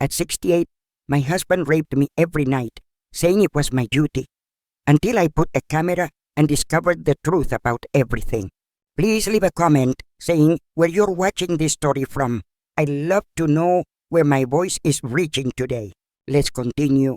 At 68, my husband raped me every night, saying it was my duty, until I put a camera and discovered the truth about everything. Please leave a comment saying where you're watching this story from. I'd love to know where my voice is reaching today. Let's continue.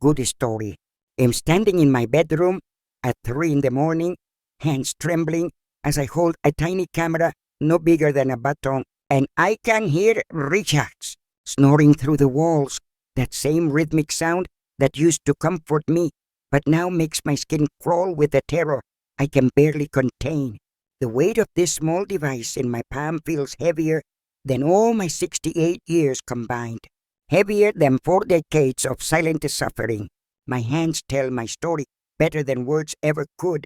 Good story. I'm standing in my bedroom at 3 in the morning, hands trembling as I hold a tiny camera no bigger than a button, and I can hear Richards snoring through the walls, that same rhythmic sound that used to comfort me, but now makes my skin crawl with the terror I can barely contain. The weight of this small device in my palm feels heavier than all my 68 years combined, heavier than 4 decades of silent suffering. My hands tell my story better than words ever could,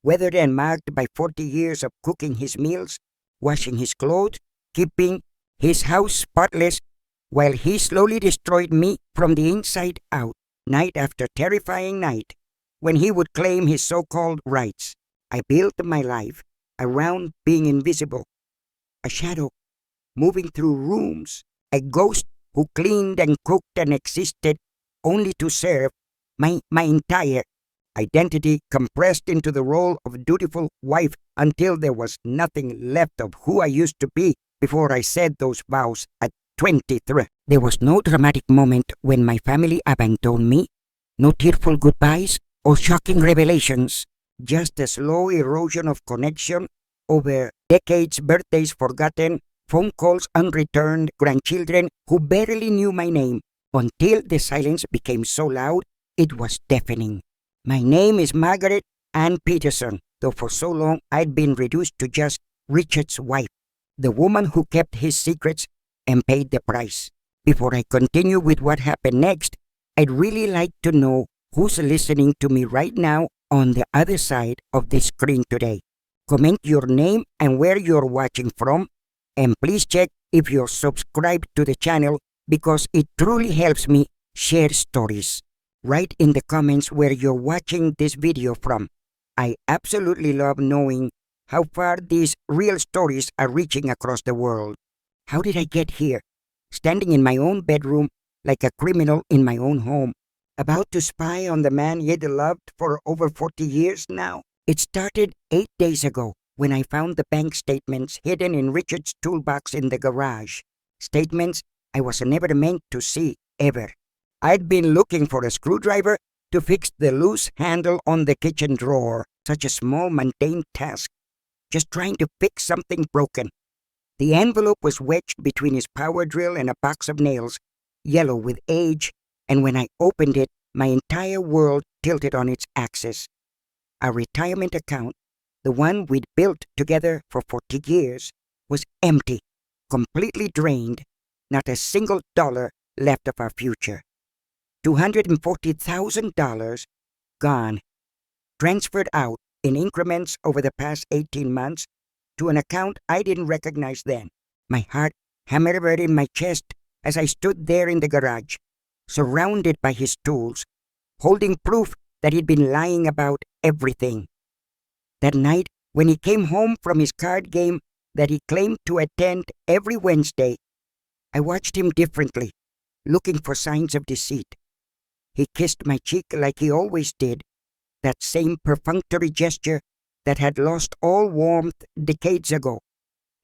weathered and marked by 40 years of cooking his meals, washing his clothes, keeping his house spotless, while he slowly destroyed me from the inside out, night after terrifying night, when he would claim his so-called rights. I built my life around being invisible, a shadow moving through rooms, a ghost who cleaned and cooked and existed only to serve my entire identity, compressed into the role of dutiful wife until there was nothing left of who I used to be before I said those vows at 23. There was no dramatic moment when my family abandoned me, no tearful goodbyes or shocking revelations, just a slow erosion of connection over decades, birthdays forgotten, phone calls unreturned, grandchildren who barely knew my name, until the silence became so loud it was deafening. My name is Margaret Ann Peterson, though for so long I'd been reduced to just Richard's wife, the woman who kept his secrets and paid the price. Before I continue with what happened next, I'd really like to know who's listening to me right now on the other side of the screen today. Comment your name and where you're watching from, and please check if you're subscribed to the channel because it truly helps me share stories. Write in the comments where you're watching this video from. I absolutely love knowing how far these real stories are reaching across the world. How did I get here? Standing in my own bedroom like a criminal in my own home, about to spy on the man you'd loved for over 40 years now? It started 8 days ago when I found the bank statements hidden in Richard's toolbox in the garage. Statements I was never meant to see, ever. I'd been looking for a screwdriver to fix the loose handle on the kitchen drawer, such a small mundane task, just trying to fix something broken. The envelope was wedged between his power drill and a box of nails, yellow with age, and when I opened it, my entire world tilted on its axis. Our retirement account, the one we'd built together for 40 years, was empty, completely drained, not a single dollar left of our future. $240,000 gone, transferred out in increments over the past 18 months to an account I didn't recognize then. My heart hammered in my chest as I stood there in the garage, surrounded by his tools, holding proof that he'd been lying about everything. That night, when he came home from his card game that he claimed to attend every Wednesday, I watched him differently, looking for signs of deceit. He kissed my cheek like he always did, that same perfunctory gesture that had lost all warmth decades ago,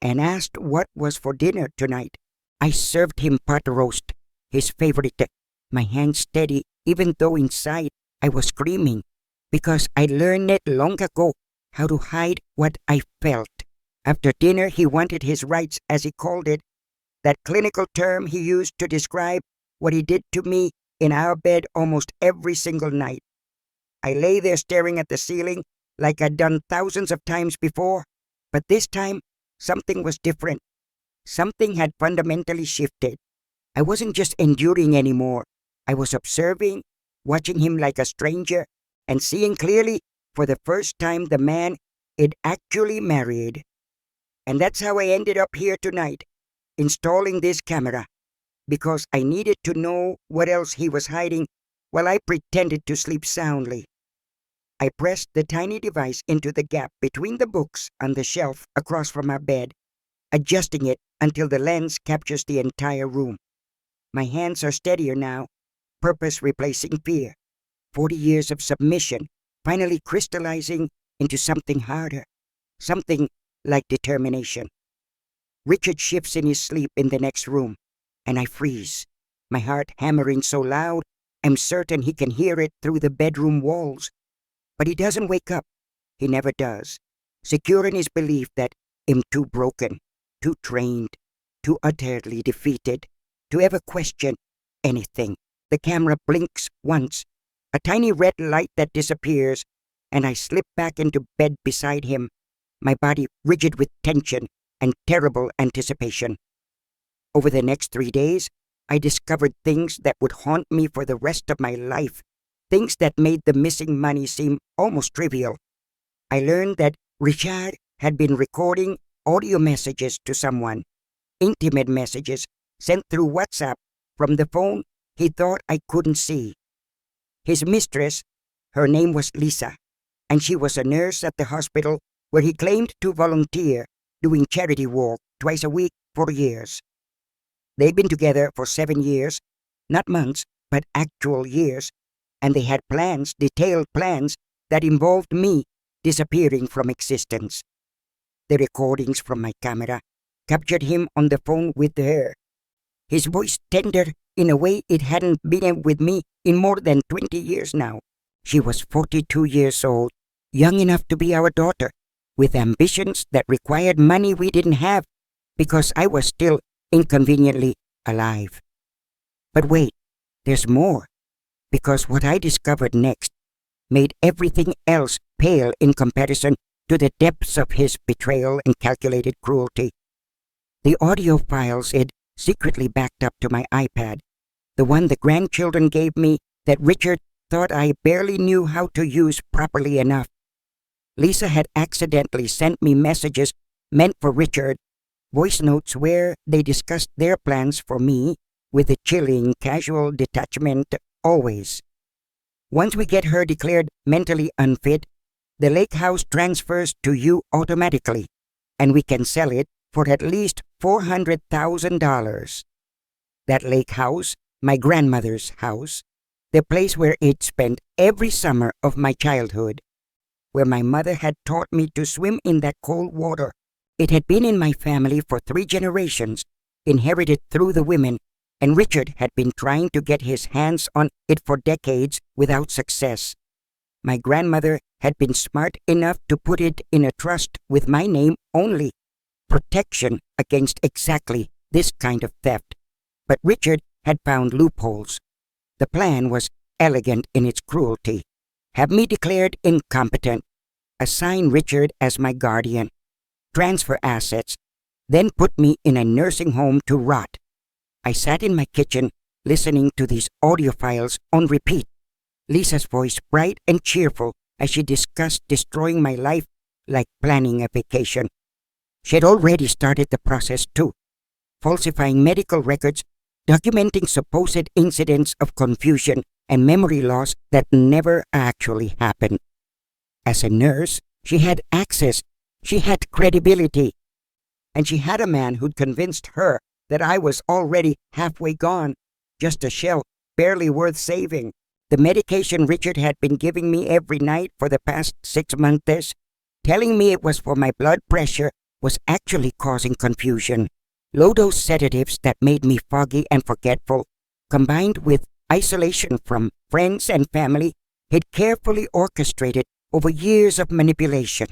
and asked what was for dinner tonight. I served him pot roast, his favorite, my hand steady even though inside I was screaming, because I learned it long ago how to hide what I felt. After dinner, he wanted his rights, as he called it, that clinical term he used to describe what he did to me in our bed almost every single night. I lay there staring at the ceiling like I'd done thousands of times before, but this time something was different. Something had fundamentally shifted. I wasn't just enduring anymore. I was observing, watching him like a stranger, and seeing clearly for the first time the man he'd actually married. And that's how I ended up here tonight, installing this camera, because I needed to know what else he was hiding while I pretended to sleep soundly. I pressed the tiny device into the gap between the books on the shelf across from our bed, adjusting it until the lens captures the entire room. My hands are steadier now, purpose replacing fear. 40 years of submission finally crystallizing into something harder, something like determination. Richard shifts in his sleep in the next room, and I freeze, my heart hammering so loud I'm certain he can hear it through the bedroom walls. But he doesn't wake up. He never does, secure in his belief that I'm too broken, too trained, too utterly defeated to ever question anything. The camera blinks once, a tiny red light that disappears, and I slip back into bed beside him, my body rigid with tension and terrible anticipation. Over the next 3 days, I discovered things that would haunt me for the rest of my life, things that made the missing money seem almost trivial. I learned that Richard had been recording audio messages to someone, intimate messages sent through WhatsApp from the phone he thought I couldn't see. His mistress, her name was Lisa, and she was a nurse at the hospital where he claimed to volunteer, doing charity work twice a week for years. They'd been together for 7 years, not months, but actual years, and they had plans, detailed plans, that involved me disappearing from existence. The recordings from my camera captured him on the phone with her, his voice tender in a way it hadn't been with me in more than 20 years now. She was 42 years old, young enough to be our daughter, with ambitions that required money we didn't have because I was still inconveniently alive. But wait, there's more, because what I discovered next made everything else pale in comparison to the depths of his betrayal and calculated cruelty. The audio files he'd secretly backed up to my iPad, the one the grandchildren gave me that Richard thought I barely knew how to use properly enough. Lisa had accidentally sent me messages meant for Richard, voice notes where they discussed their plans for me with a chilling, casual detachment always. Once we get her declared mentally unfit, the lake house transfers to you automatically, and we can sell it for at least $400,000. That lake house, my grandmother's house, the place where I'd spent every summer of my childhood, where my mother had taught me to swim in that cold water. It had been in my family for 3 generations, inherited through the women, and Richard had been trying to get his hands on it for decades without success. My grandmother had been smart enough to put it in a trust with my name only, protection against exactly this kind of theft. But Richard had found loopholes. The plan was elegant in its cruelty. Have me declared incompetent, assign Richard as my guardian, transfer assets, then put me in a nursing home to rot. I sat in my kitchen listening to these audio files on repeat, Lisa's voice bright and cheerful as she discussed destroying my life like planning a vacation. She had already started the process too, falsifying medical records, documenting supposed incidents of confusion and memory loss that never actually happened. As a nurse, she had access, she had credibility, and she had a man who'd convinced her that I was already halfway gone, just a shell, barely worth saving. The medication Richard had been giving me every night for the past 6 months, telling me it was for my blood pressure, was actually causing confusion. Low-dose sedatives that made me foggy and forgetful, combined with isolation from friends and family, had carefully orchestrated over years of manipulation.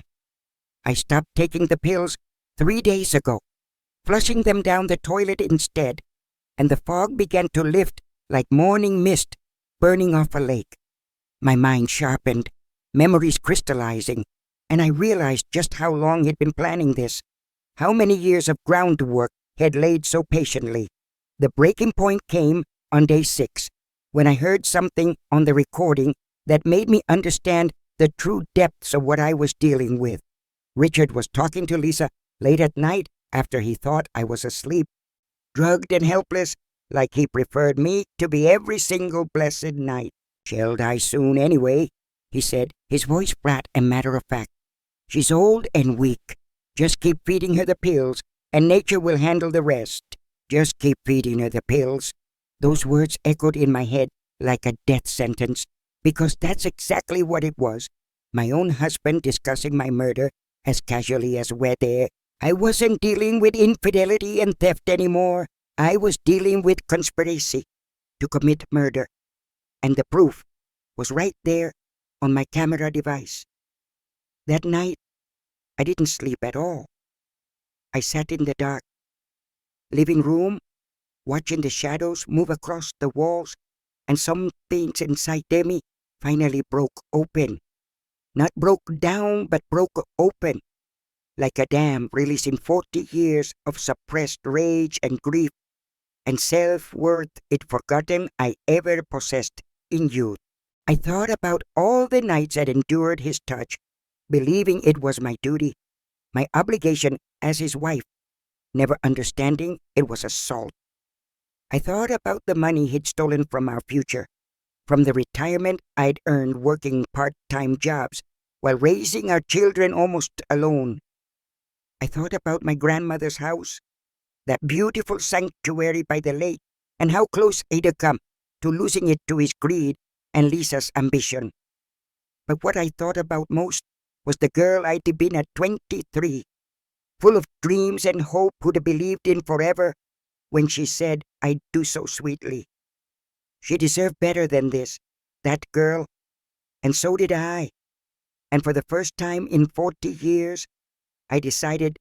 I stopped taking the pills 3 days ago, flushing them down the toilet instead, and the fog began to lift like morning mist burning off a lake. My mind sharpened, memories crystallizing, and I realized just how long he'd been planning this, how many years of groundwork had laid so patiently. The breaking point came on day 6, when I heard something on the recording that made me understand the true depths of what I was dealing with. Richard was talking to Lisa late at night after he thought I was asleep, drugged and helpless, like he preferred me to be every single blessed night. "She'll die soon anyway," he said, his voice flat and matter-of-fact. "She's old and weak. Just keep feeding her the pills, and nature will handle the rest. Just keep feeding her the pills. Those words echoed in my head like a death sentence, because that's exactly what it was. My own husband discussing my murder as casually as wet air. I wasn't dealing with infidelity and theft anymore. I was dealing with conspiracy to commit murder. And the proof was right there on my camera device. That night, I didn't sleep at all. I sat in the dark, living room, watching the shadows move across the walls, and some things inside me finally broke open. Not broke down, but broke open, like a dam releasing 40 years of suppressed rage and grief and self-worth it forgotten I ever possessed in youth. I thought about all the nights I'd endured his touch, believing it was my duty, my obligation as his wife, never understanding it was assault. I thought about the money he'd stolen from our future, from the retirement I'd earned working part-time jobs while raising our children almost alone. I thought about my grandmother's house, that beautiful sanctuary by the lake, and how close I'd come to losing it to his greed and Lisa's ambition. But what I thought about most was the girl I'd been at 23, full of dreams and hope, who'd believed in forever when she said I'd do so sweetly. She deserved better than this, that girl, and so did I. And for the first time in 40 years, I decided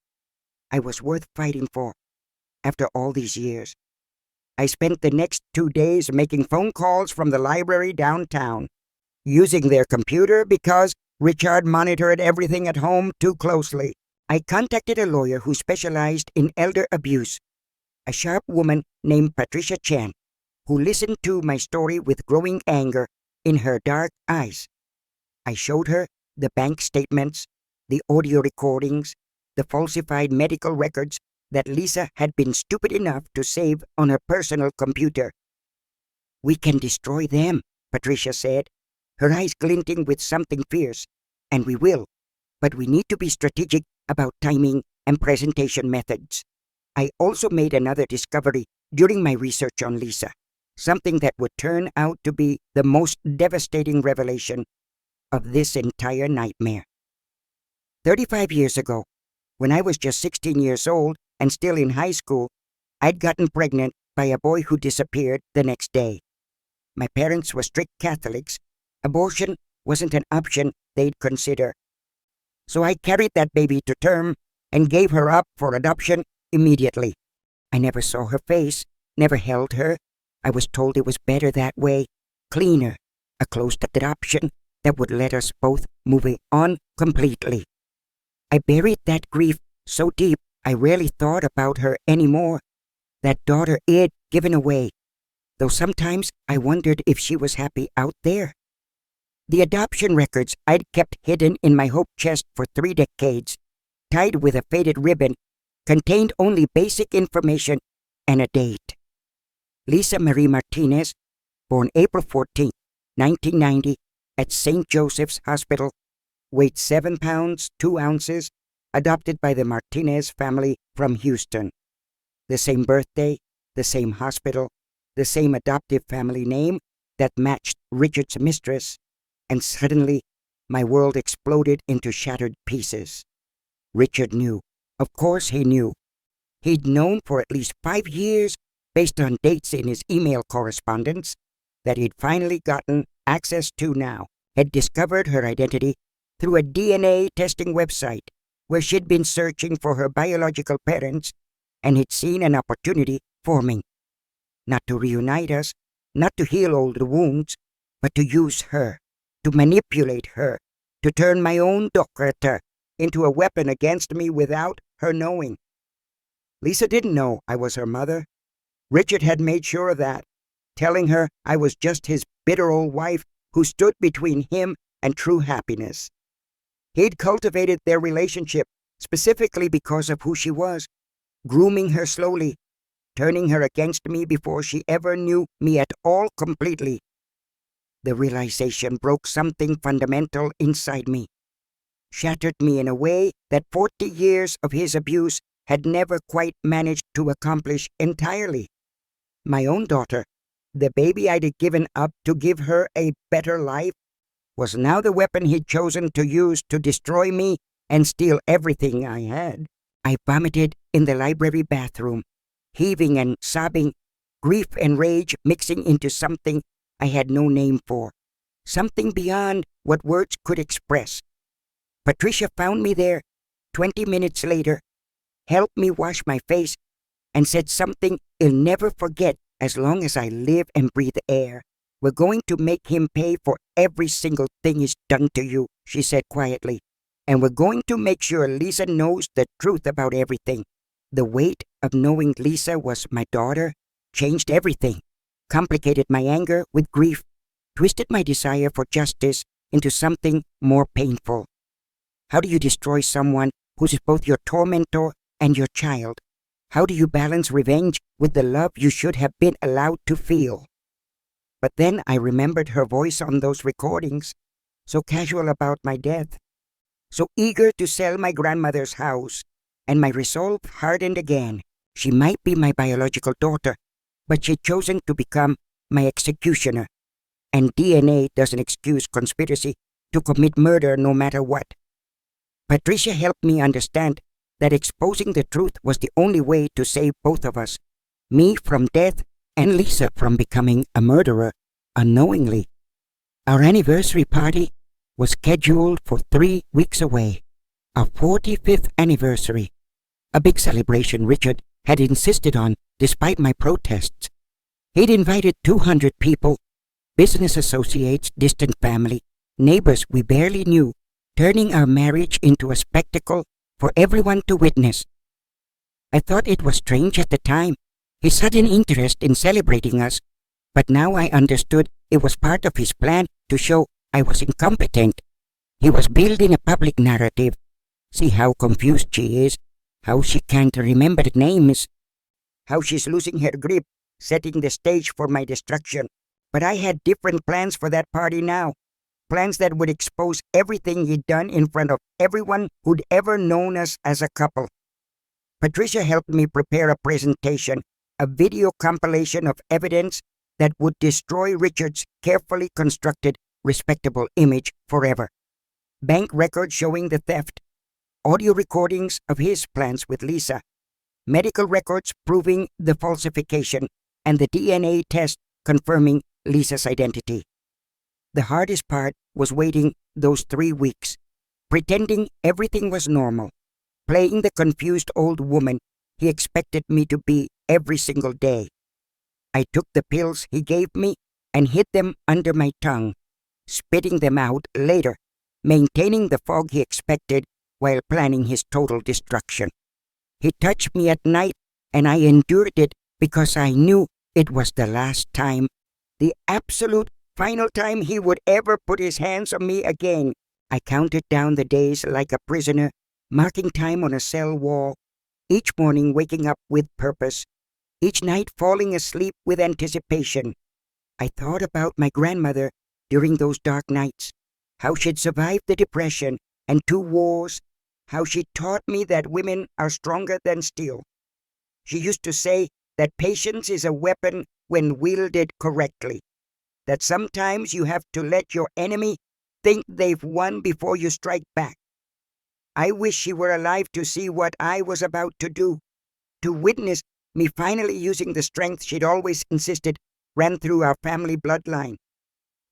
I was worth fighting for. After all these years, I spent the next 2 days making phone calls from the library downtown, using their computer because Richard monitored everything at home too closely. I contacted a lawyer who specialized in elder abuse, a sharp woman named Patricia Chan, who listened to my story with growing anger in her dark eyes. I showed her the bank statements, the audio recordings, the falsified medical records that Lisa had been stupid enough to save on her personal computer. "We can destroy them," Patricia said, her eyes glinting with something fierce. "And we will, but we need to be strategic about timing and presentation methods." I also made another discovery during my research on Lisa, something that would turn out to be the most devastating revelation of this entire nightmare. 35 years ago, when I was just 16 years old and still in high school, I'd gotten pregnant by a boy who disappeared the next day. My parents were strict Catholics. Abortion wasn't an option they'd consider. So I carried that baby to term and gave her up for adoption immediately. I never saw her face, never held her. I was told it was better that way, cleaner, a closed adoption that would let us both move on completely. I buried that grief so deep I rarely thought about her anymore. That daughter I'd given away, though sometimes I wondered if she was happy out there. The adoption records I'd kept hidden in my hope chest for 3 decades, tied with a faded ribbon, contained only basic information and a date. Lisa Marie Martinez, born April 14, 1990, at St. Joseph's Hospital, weighed 7 pounds, 2 ounces, adopted by the Martinez family from Houston. The same birthday, the same hospital, the same adoptive family name that matched Richard's mistress, and suddenly my world exploded into shattered pieces. Richard knew. Of course he knew. He'd known for at least 5 years, based on dates in his email correspondence, that he'd finally gotten access to now, had discovered her identity through a DNA testing website where she'd been searching for her biological parents, and he'd seen an opportunity forming. Not to reunite us, not to heal old wounds, but to use her, to manipulate her, to turn my own daughter into a weapon against me without her knowing. Lisa didn't know I was her mother. Richard had made sure of that, telling her I was just his bitter old wife who stood between him and true happiness. He'd cultivated their relationship specifically because of who she was, grooming her slowly, turning her against me before she ever knew me at all completely. The realization broke something fundamental inside me, shattered me in a way that 40 years of his abuse had never quite managed to accomplish entirely. My own daughter The baby I'd given up to give her a better life was now the weapon he'd chosen to use to destroy me and steal everything I had. I vomited in the library bathroom, heaving and sobbing, grief and rage mixing into something I had no name for, something beyond what words could express. Patricia found me there 20 minutes later, helped me wash my face, and said something I'll never forget as long as I live and breathe air. "We're going to make him pay for every single thing he's done to you," she said quietly. "And we're going to make sure Lisa knows the truth about everything." The weight of knowing Lisa was my daughter changed everything, complicated my anger with grief, twisted my desire for justice into something more painful. How do you destroy someone who's both your tormentor and your child? How do you balance revenge with the love you should have been allowed to feel? But then I remembered her voice on those recordings, so casual about my death, so eager to sell my grandmother's house, and my resolve hardened again. She might be my biological daughter, but she'd chosen to become my executioner, and DNA doesn't excuse conspiracy to commit murder no matter what. Patricia helped me understand that exposing the truth was the only way to save both of us, me from death and Lisa from becoming a murderer unknowingly. Our anniversary party was scheduled for 3 weeks away, our 45th anniversary, a big celebration Richard had insisted on despite my protests. He'd invited 200 people, business associates, distant family, neighbors we barely knew, turning our marriage into a spectacle for everyone to witness. I thought it was strange at the time, his sudden interest in celebrating us, but now I understood it was part of his plan to show I was incompetent. He was building a public narrative. See how confused she is, how she can't remember names, how she's losing her grip, setting the stage for my destruction. But I had different plans for that party now. Plans that would expose everything he'd done in front of everyone who'd ever known us as a couple. Patricia helped me prepare a presentation, a video compilation of evidence that would destroy Richard's carefully constructed, respectable image forever. Bank records showing the theft, audio recordings of his plans with Lisa, medical records proving the falsification, and the DNA test confirming Lisa's identity. The hardest part was waiting those 3 weeks, pretending everything was normal, playing the confused old woman he expected me to be every single day. I took the pills he gave me and hid them under my tongue, spitting them out later, maintaining the fog he expected while planning his total destruction. He touched me at night, and I endured it because I knew it was the last time, the absolute final time he would ever put his hands on me again. I counted down the days like a prisoner, marking time on a cell wall, each morning waking up with purpose, each night falling asleep with anticipation. I thought about my grandmother during those dark nights, how she'd survived the Depression and 2 wars, how she taught me that women are stronger than steel. She used to say that patience is a weapon when wielded correctly, that sometimes you have to let your enemy think they've won before you strike back. I wish she were alive to see what I was about to do, to witness me finally using the strength she'd always insisted ran through our family bloodline.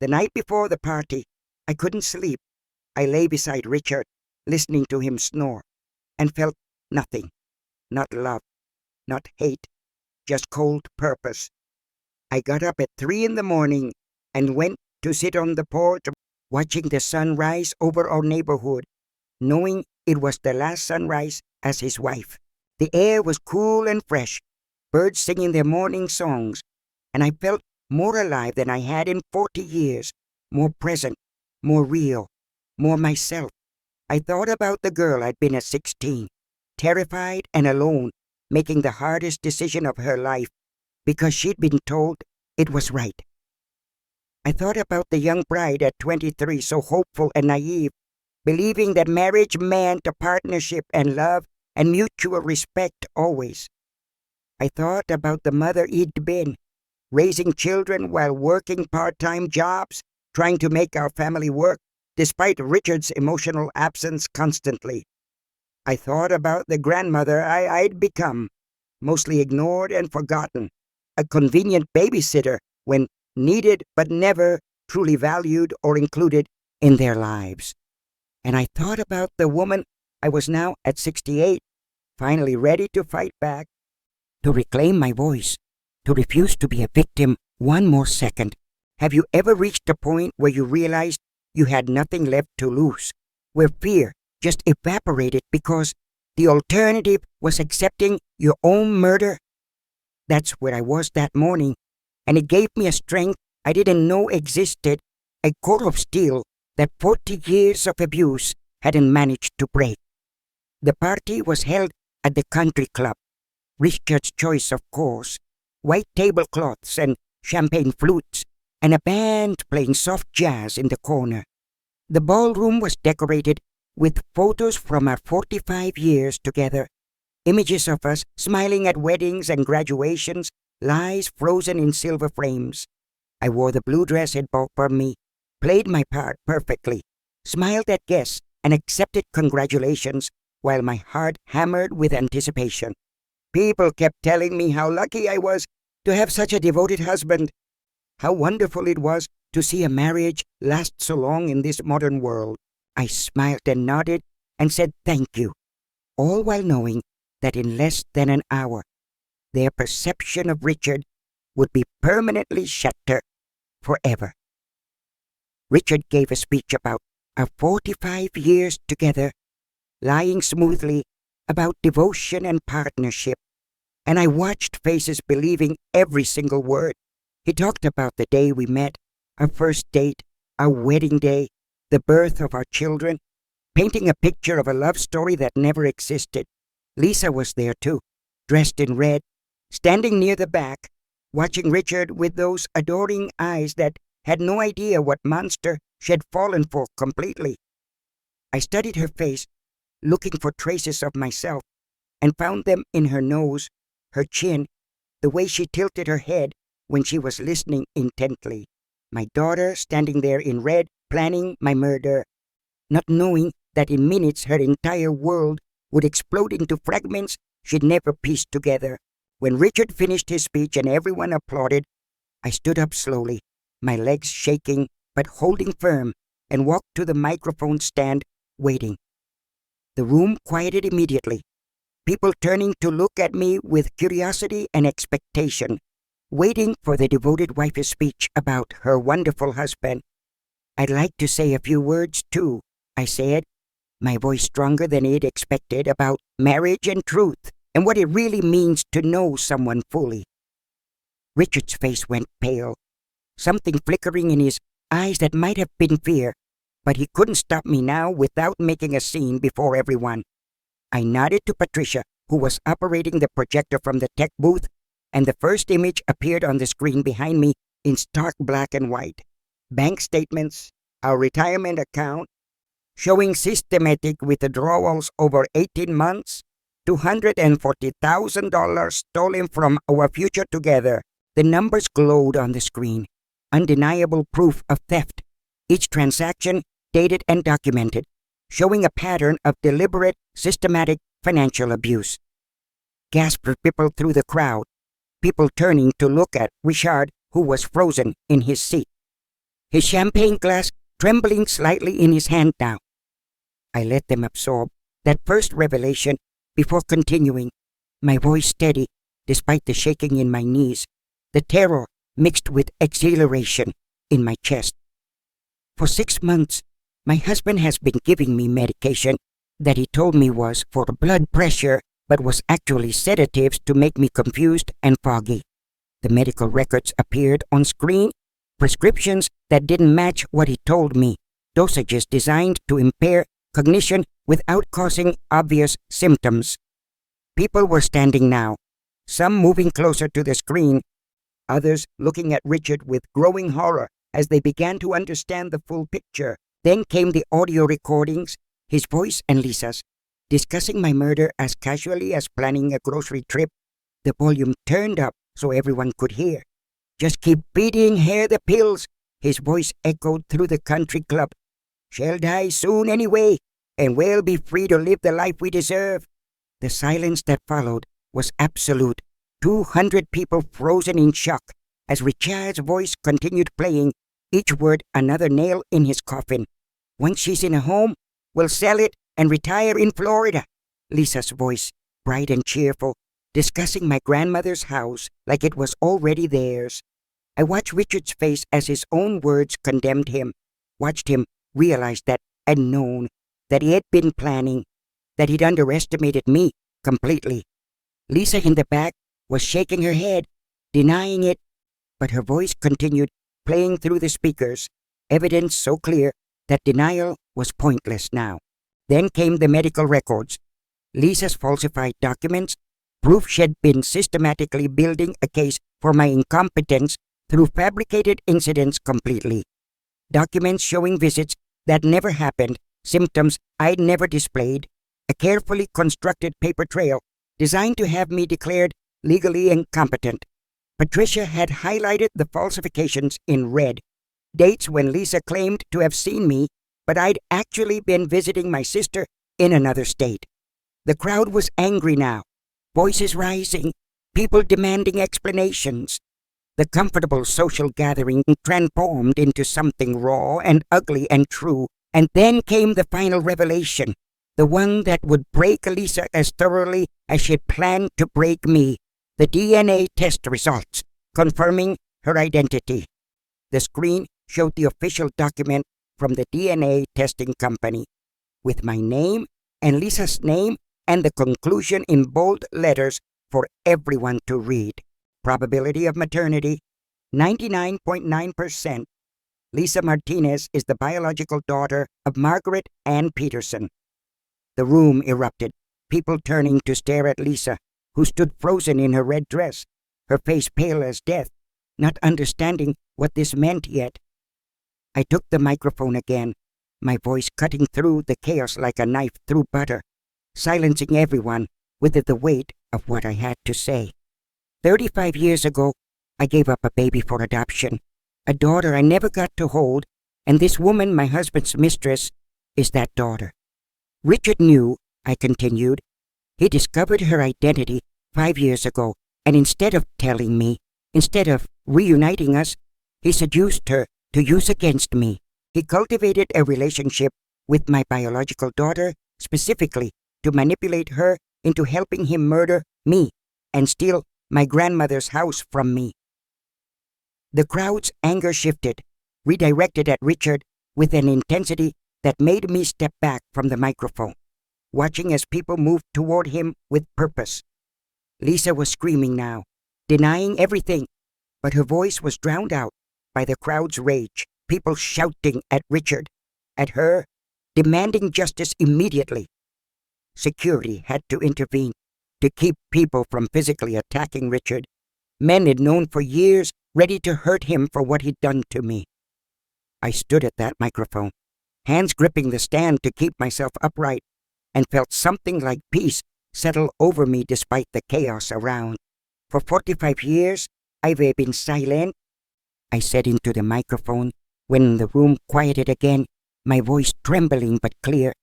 The night before the party, I couldn't sleep. I lay beside Richard, listening to him snore, and felt nothing. Not love, not hate, just cold purpose. I got up at 3 in the morning and went to sit on the porch, watching the sun rise over our neighborhood, knowing it was the last sunrise as his wife. The air was cool and fresh, birds singing their morning songs, and I felt more alive than I had in 40 years, more present, more real, more myself. I thought about the girl I'd been at 16, terrified and alone, making the hardest decision of her life because she'd been told it was right. I thought about the young bride at 23, so hopeful and naive, believing that marriage meant a partnership and love and mutual respect always. I thought about the mother he'd been, raising children while working part-time jobs, trying to make our family work, despite Richard's emotional absence constantly. I thought about the grandmother I'd become, mostly ignored and forgotten, a convenient babysitter when needed but never truly valued or included in their lives. And I thought about the woman I was now at 68, finally ready to fight back, to reclaim my voice, to refuse to be a victim one more second. Have you ever reached a point where you realized you had nothing left to lose, where fear just evaporated because the alternative was accepting your own murder? That's where I was that morning, and it gave me a strength I didn't know existed, a core of steel that 40 years of abuse hadn't managed to break. The party was held at the country club. Richard's choice, of course, white tablecloths and champagne flutes, and a band playing soft jazz in the corner. The ballroom was decorated with photos from our 45 years together, images of us smiling at weddings and graduations, lies frozen in silver frames. I wore the blue dress he'd bought for me, played my part perfectly, smiled at guests, and accepted congratulations while my heart hammered with anticipation. People kept telling me how lucky I was to have such a devoted husband, how wonderful it was to see a marriage last so long in this modern world. I smiled and nodded and said thank you, all while knowing that in less than an hour, their perception of Richard would be permanently shattered forever. Richard gave a speech about our 45 years together, lying smoothly about devotion and partnership, and I watched faces believing every single word. He talked about the day we met, our first date, our wedding day, the birth of our children, painting a picture of a love story that never existed. Lisa was there too, dressed in red, standing near the back, watching Richard with those adoring eyes that had no idea what monster she had fallen for completely. I studied her face, looking for traces of myself, and found them in her nose, her chin, the way she tilted her head when she was listening intently. My daughter standing there in red, planning my murder, not knowing that in minutes her entire world would explode into fragments she'd never pieced together. When Richard finished his speech and everyone applauded, I stood up slowly, my legs shaking but holding firm, and walked to the microphone stand, waiting. The room quieted immediately, people turning to look at me with curiosity and expectation, waiting for the devoted wife's speech about her wonderful husband. I'd like to say a few words too, I said, my voice stronger than he'd expected, about marriage and truth, and what it really means to know someone fully. Richard's face went pale, something flickering in his eyes that might have been fear, but he couldn't stop me now without making a scene before everyone. I nodded to Patricia, who was operating the projector from the tech booth, and the first image appeared on the screen behind me in stark black and white. Bank statements, our retirement account, showing systematic withdrawals over 18 months, $240,000 stolen from our future together. The numbers glowed on the screen, undeniable proof of theft, each transaction dated and documented, showing a pattern of deliberate, systematic financial abuse. Gasps rippled through the crowd, people turning to look at Richard, who was frozen in his seat, his champagne glass trembling slightly in his hand now. I let them absorb that first revelation before continuing, my voice steady despite the shaking in my knees, the terror mixed with exhilaration in my chest. For 6 months, my husband has been giving me medication that he told me was for blood pressure, but was actually sedatives to make me confused and foggy. The medical records appeared on screen, prescriptions that didn't match what he told me, dosages designed to impair cognition without causing obvious symptoms. People were standing now, some moving closer to the screen, others looking at Richard with growing horror as they began to understand the full picture. Then came the audio recordings, his voice and Lisa's, discussing my murder as casually as planning a grocery trip, the volume turned up so everyone could hear. Just keep feeding her the pills, his voice echoed through the country club. She'll die soon anyway, and we'll be free to live the life we deserve. The silence that followed was absolute. 200 people frozen in shock as Richard's voice continued playing, each word another nail in his coffin. Once she's in a home, we'll sell it and retire in Florida. Lisa's voice, bright and cheerful, discussing my grandmother's house like it was already theirs. I watched Richard's face as his own words condemned him, watched him realize that I'd known, that he had been planning, that he'd underestimated me completely. Lisa in the back was shaking her head, denying it, but her voice continued playing through the speakers, evidence so clear that denial was pointless now. Then came the medical records, Lisa's falsified documents, proof she'd been systematically building a case for my incompetence through fabricated incidents completely. Documents showing visits that never happened, symptoms I'd never displayed, a carefully constructed paper trail designed to have me declared legally incompetent. Patricia had highlighted the falsifications in red, dates when Lisa claimed to have seen me, but I'd actually been visiting my sister in another state. The crowd was angry now, voices rising, people demanding explanations. The comfortable social gathering transformed into something raw and ugly and true, and then came the final revelation, the one that would break Lisa as thoroughly as she'd planned to break me, the DNA test results, confirming her identity. The screen showed the official document from the DNA testing company, with my name and Lisa's name and the conclusion in bold letters for everyone to read. Probability of maternity, 99.9%. Lisa Martinez is the biological daughter of Margaret Ann Peterson. The room erupted, people turning to stare at Lisa, who stood frozen in her red dress, her face pale as death, not understanding what this meant yet. I took the microphone again, my voice cutting through the chaos like a knife through butter, silencing everyone with the weight of what I had to say. 35 years ago, I gave up a baby for adoption, a daughter I never got to hold, and this woman, my husband's mistress, is that daughter. Richard knew, I continued. He discovered her identity 5 years ago, and instead of telling me, instead of reuniting us, he seduced her to use against me. He cultivated a relationship with my biological daughter, specifically to manipulate her into helping him murder me and steal my grandmother's house from me. The crowd's anger shifted, redirected at Richard with an intensity that made me step back from the microphone, watching as people moved toward him with purpose. Lisa was screaming now, denying everything, but her voice was drowned out by the crowd's rage, people shouting at Richard, at her, demanding justice immediately. Security had to intervene to keep people from physically attacking Richard. Men he'd known for years, ready to hurt him for what he'd done to me. I stood at that microphone, hands gripping the stand to keep myself upright, and felt something like peace settle over me despite the chaos around. For 45 years, I've been silent, I said into the microphone when the room quieted again, my voice trembling but clear,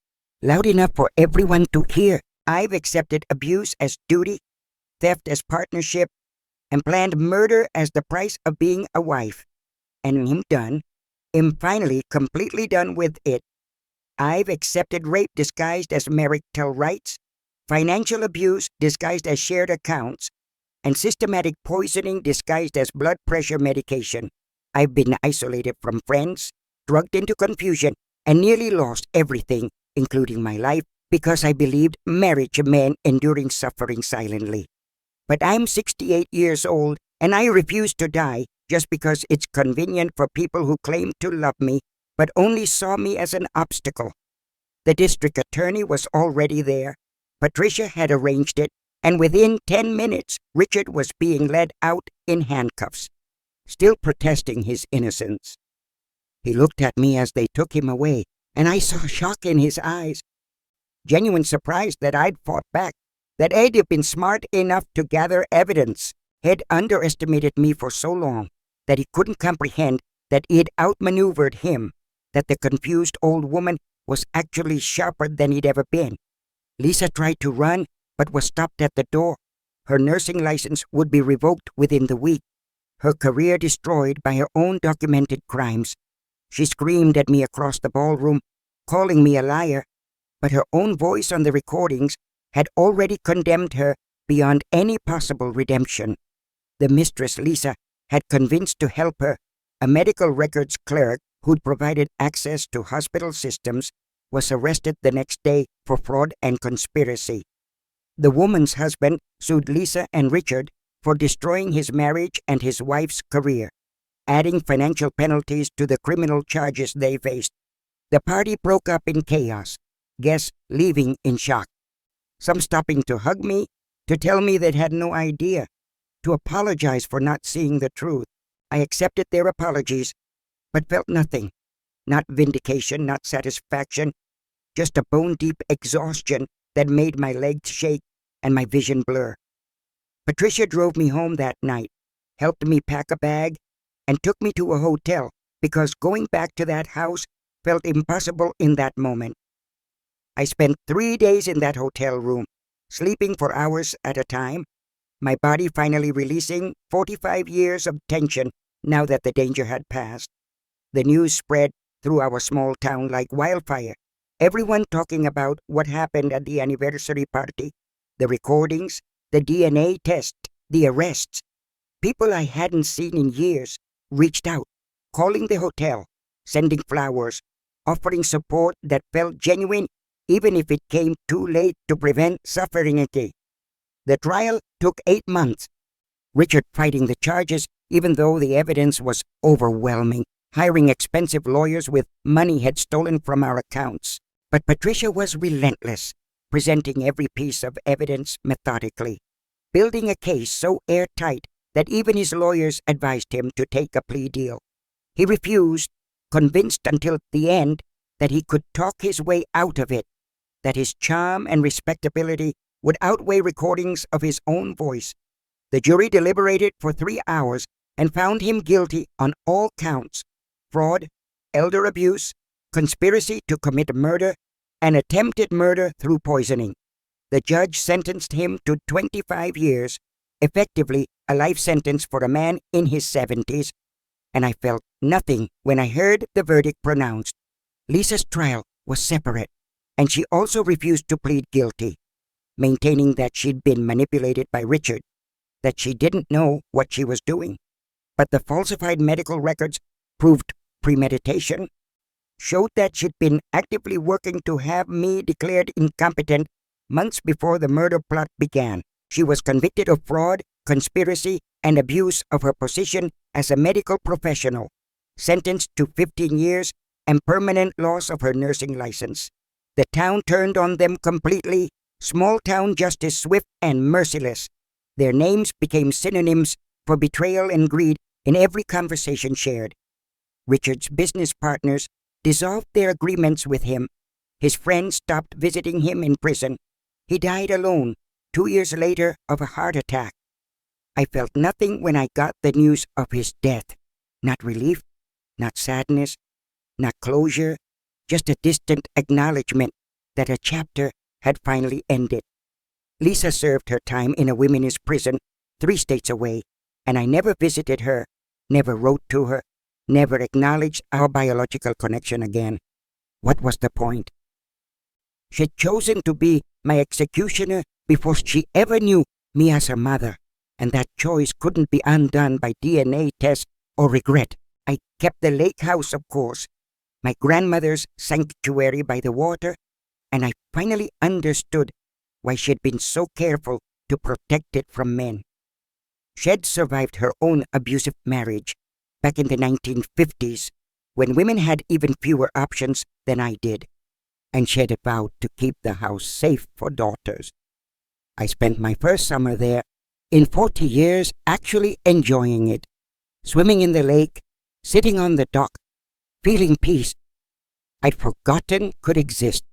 loud enough for everyone to hear. I've accepted abuse as duty, theft as partnership, and planned murder as the price of being a wife. And I'm done. I'm finally completely done with it. I've accepted rape disguised as marital rights, financial abuse disguised as shared accounts, and systematic poisoning disguised as blood pressure medication. I've been isolated from friends, drugged into confusion, and nearly lost everything, including my life, because I believed marriage meant enduring suffering silently. But I'm 68 years old, and I refuse to die just because it's convenient for people who claim to love me, but only saw me as an obstacle. The district attorney was already there. Patricia had arranged it, and within 10 minutes, Richard was being led out in handcuffs, still protesting his innocence. He looked at me as they took him away, and I saw shock in his eyes. Genuine surprise that I'd fought back, that I'd been smart enough to gather evidence. He'd underestimated me for so long, that he couldn't comprehend that he'd outmaneuvered him, that the confused old woman was actually sharper than he'd ever been. Lisa tried to run, but was stopped at the door. Her nursing license would be revoked within the week. Her career destroyed by her own documented crimes. She screamed at me across the ballroom, calling me a liar, but her own voice on the recordings had already condemned her beyond any possible redemption. The mistress, Lisa, had convinced to help her. A medical records clerk who'd provided access to hospital systems was arrested the next day for fraud and conspiracy. The woman's husband sued Lisa and Richard for destroying his marriage and his wife's career, adding financial penalties to the criminal charges they faced. The party broke up in chaos, guests leaving in shock. Some stopping to hug me, to tell me they'd had no idea, to apologize for not seeing the truth. I accepted their apologies, but felt nothing. Not vindication, not satisfaction, just a bone-deep exhaustion that made my legs shake and my vision blur. Patricia drove me home that night, helped me pack a bag, and took me to a hotel because going back to that house felt impossible in that moment. I spent 3 days in that hotel room, sleeping for hours at a time, my body finally releasing 45 years of tension now that the danger had passed. The news spread through our small town like wildfire, everyone talking about what happened at the anniversary party, the recordings, the DNA test, the arrests. People I hadn't seen in years reached out, calling the hotel, sending flowers, offering support that felt genuine even if it came too late to prevent suffering again. The trial took 8 months. Richard fighting the charges even though the evidence was overwhelming, hiring expensive lawyers with money had stolen from our accounts. But Patricia was relentless, presenting every piece of evidence methodically, building a case so airtight that even his lawyers advised him to take a plea deal. He refused, convinced until the end that he could talk his way out of it, that his charm and respectability would outweigh recordings of his own voice. The jury deliberated for 3 hours and found him guilty on all counts: fraud, elder abuse, conspiracy to commit murder, and attempted murder through poisoning. The judge sentenced him to 25 years, effectively a life sentence for a man in his 70s, and I felt nothing when I heard the verdict pronounced. Lisa's trial was separate, and she also refused to plead guilty, maintaining that she'd been manipulated by Richard, that she didn't know what she was doing. But the falsified medical records proved premeditation, showed that she'd been actively working to have me declared incompetent months before the murder plot began. She was convicted of fraud, conspiracy, and abuse of her position as a medical professional, sentenced to 15 years and permanent loss of her nursing license. The town turned on them completely, small-town justice swift and merciless. Their names became synonyms for betrayal and greed in every conversation shared. Richard's business partners dissolved their agreements with him. His friends stopped visiting him in prison. He died alone 2 years later of a heart attack. I felt nothing when I got the news of his death. Not relief, not sadness, not closure, just a distant acknowledgement that a chapter had finally ended. Lisa served her time in a women's prison 3 states away, and I never visited her, never wrote to her, never acknowledged our biological connection again. What was the point? She'd chosen to be my executioner before she ever knew me as her mother, and that choice couldn't be undone by DNA tests or regret. I kept the lake house, of course, my grandmother's sanctuary by the water, and I finally understood why she'd been so careful to protect it from men. She'd survived her own abusive marriage back in the 1950s, when women had even fewer options than I did, and she'd vowed to keep the house safe for daughters. I spent my first summer there, in 40 years, actually enjoying it, swimming in the lake, sitting on the dock, feeling peace I'd forgotten could exist.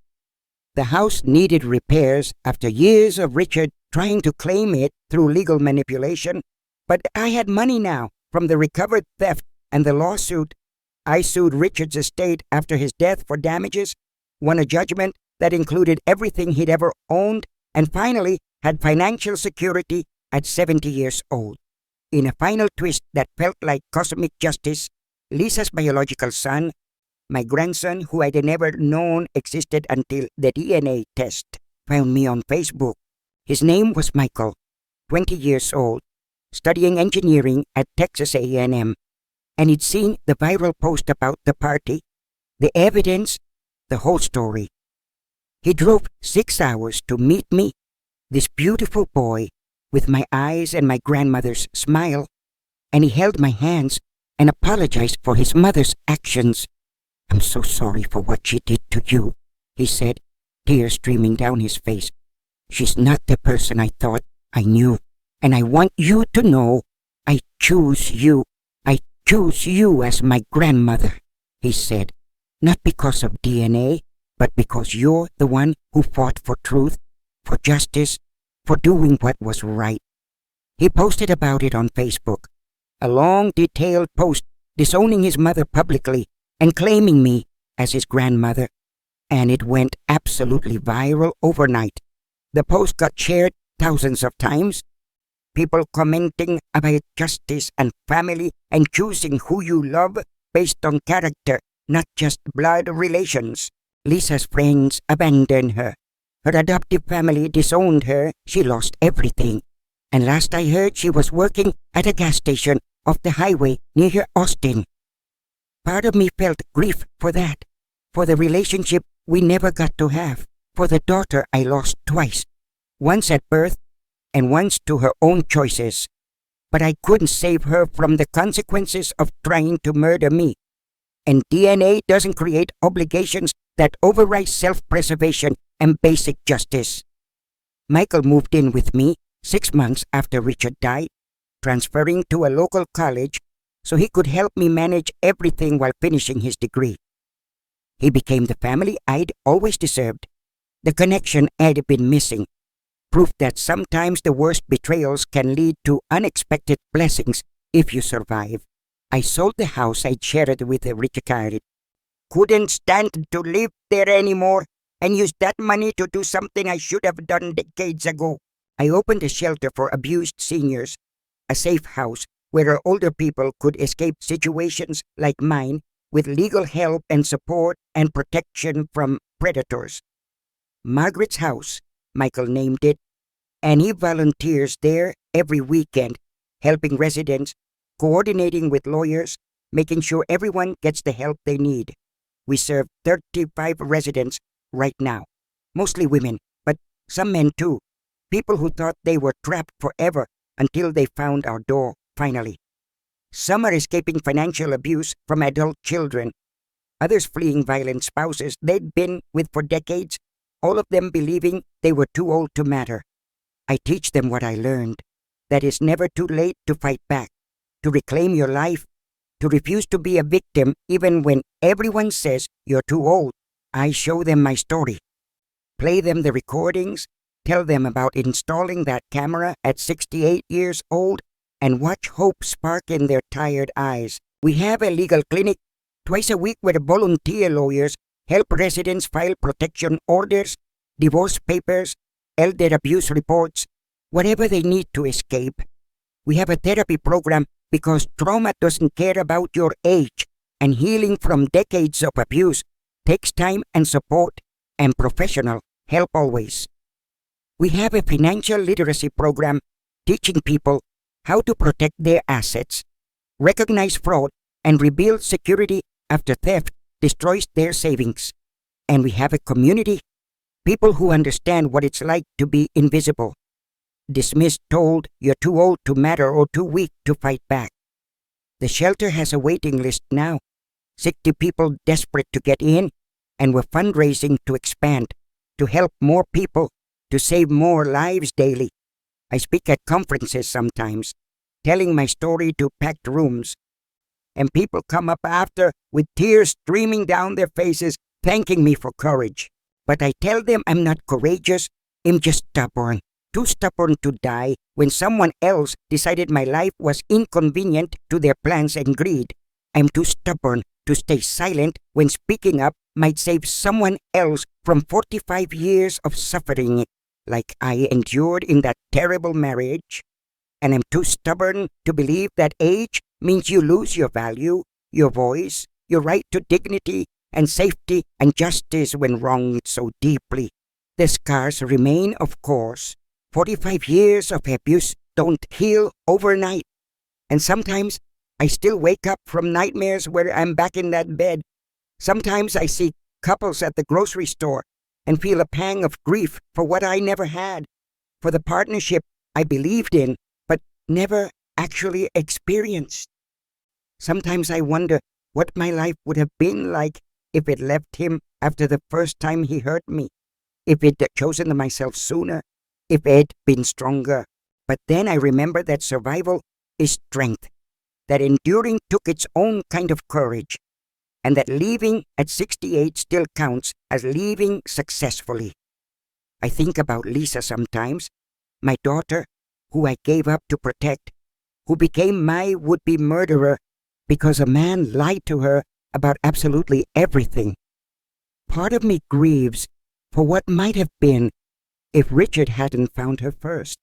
The house needed repairs after years of Richard trying to claim it through legal manipulation, but I had money now From the recovered theft and the lawsuit, I sued Richard's estate after his death for damages, won a judgment that included everything he'd ever owned, and finally had financial security at 70 years old. In a final twist that felt like cosmic justice, Lisa's biological son, my grandson, who I'd never known existed until the DNA test, found me on Facebook. His name was Michael, 20 years old, studying engineering at Texas A&M, and he'd seen the viral post about the party, the evidence, the whole story. He drove 6 hours to meet me, this beautiful boy, with my eyes and my grandmother's smile, and he held my hands and apologized for his mother's actions. "I'm so sorry for what she did to you," he said, tears streaming down his face. "She's not the person I thought I knew, and I want you to know I choose you. I choose you as my grandmother," he said, "not because of DNA, but because you're the one who fought for truth, for justice, for doing what was right." He posted about it on Facebook, a long, detailed post disowning his mother publicly and claiming me as his grandmother, and it went absolutely viral overnight. The post got shared thousands of times, people commenting about justice and family and choosing who you love based on character, not just blood relations. Lisa's friends abandoned her. Her adoptive family disowned her. She lost everything. And last I heard, she was working at a gas station off the highway near Austin. Part of me felt grief for that, for the relationship we never got to have, for the daughter I lost twice, once at birth and once to her own choices. But I couldn't save her from the consequences of trying to murder me. And DNA doesn't create obligations that override self-preservation and basic justice. Michael moved in with me 6 months after Richard died, transferring to a local college so he could help me manage everything while finishing his degree. He became the family I'd always deserved, the connection I'd been missing, proof that sometimes the worst betrayals can lead to unexpected blessings if you survive. I sold the house I'd shared with Richard. Couldn't stand to live there anymore and used that money to do something I should have done decades ago. I opened a shelter for abused seniors, a safe house where older people could escape situations like mine with legal help and support and protection from predators. Margaret's house, Michael named it, and he volunteers there every weekend, helping residents, coordinating with lawyers, making sure everyone gets the help they need. We serve 35 residents right now, mostly women, but some men too, people who thought they were trapped forever until they found our door, finally. Some are escaping financial abuse from adult children, others fleeing violent spouses they'd been with for decades, all of them believing they were too old to matter. I teach them what I learned, that it's never too late to fight back, to reclaim your life, to refuse to be a victim even when everyone says you're too old. I show them my story, play them the recordings, tell them about installing that camera at 68 years old, and watch hope spark in their tired eyes. We have a legal clinic twice a week where volunteer lawyers help residents file protection orders, divorce papers, elder abuse reports, whatever they need to escape. We have a therapy program because trauma doesn't care about your age, and healing from decades of abuse takes time and support and professional help always. We have a financial literacy program teaching people how to protect their assets, recognize fraud, and rebuild security after theft destroys their savings. And we have a community, people who understand what it's like to be invisible, dismissed, told you're too old to matter or too weak to fight back. The shelter has a waiting list now, 60 people desperate to get in, and we're fundraising to expand, to help more people, to save more lives daily. I speak at conferences sometimes, telling my story to packed rooms, and people come up after with tears streaming down their faces, thanking me for courage. But I tell them I'm not courageous, I'm just stubborn. too stubborn to die when someone else decided my life was inconvenient to their plans and greed. I'm too stubborn to stay silent when speaking up might save someone else from 45 years of suffering, like I endured in that terrible marriage. And I'm too stubborn to believe that age means you lose your value, your voice, your right to dignity and safety and justice when wronged so deeply. The scars remain, of course. 45 years of abuse don't heal overnight. And sometimes I still wake up from nightmares where I'm back in that bed. Sometimes I see couples at the grocery store and feel a pang of grief for what I never had, for the partnership I believed in but never actually experienced. Sometimes I wonder what my life would have been like if it left him after the first time he hurt me, if it had chosen myself sooner, if it had been stronger. But then I remember that survival is strength, that enduring took its own kind of courage, and that leaving at 68 still counts as leaving successfully. I think about Lisa sometimes, my daughter, who I gave up to protect, who became my would-be murderer because a man lied to her about absolutely everything. Part of me grieves for what might have been if Richard hadn't found her first,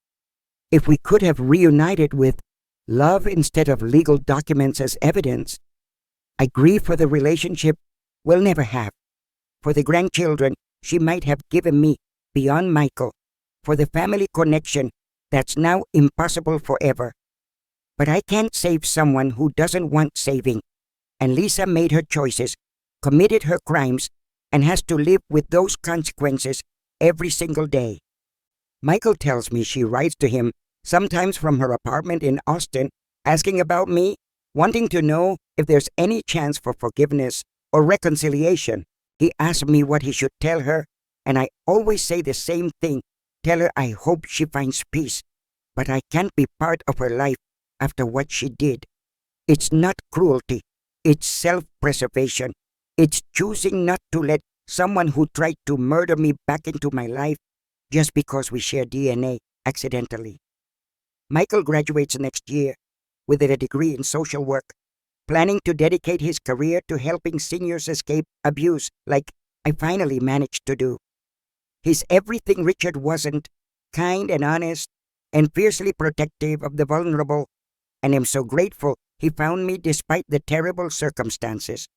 if we could have reunited with love instead of legal documents as evidence. I grieve for the relationship we'll never have, for the grandchildren she might have given me beyond Michael, for the family connection that's now impossible forever. But I can't save someone who doesn't want saving, and Lisa made her choices, committed her crimes, and has to live with those consequences every single day. Michael tells me she writes to him, sometimes from her apartment in Austin, asking about me, wanting to know if there's any chance for forgiveness or reconciliation. He asks me what he should tell her, and I always say the same thing, tell her I hope she finds peace, but I can't be part of her life after what she did. It's not cruelty, it's self-preservation. It's choosing not to let someone who tried to murder me back into my life just because we share DNA accidentally. Michael graduates next year with a degree in social work, planning to dedicate his career to helping seniors escape abuse like I finally managed to do. He's everything Richard wasn't, kind and honest and fiercely protective of the vulnerable, and I'm so grateful he found me despite the terrible circumstances.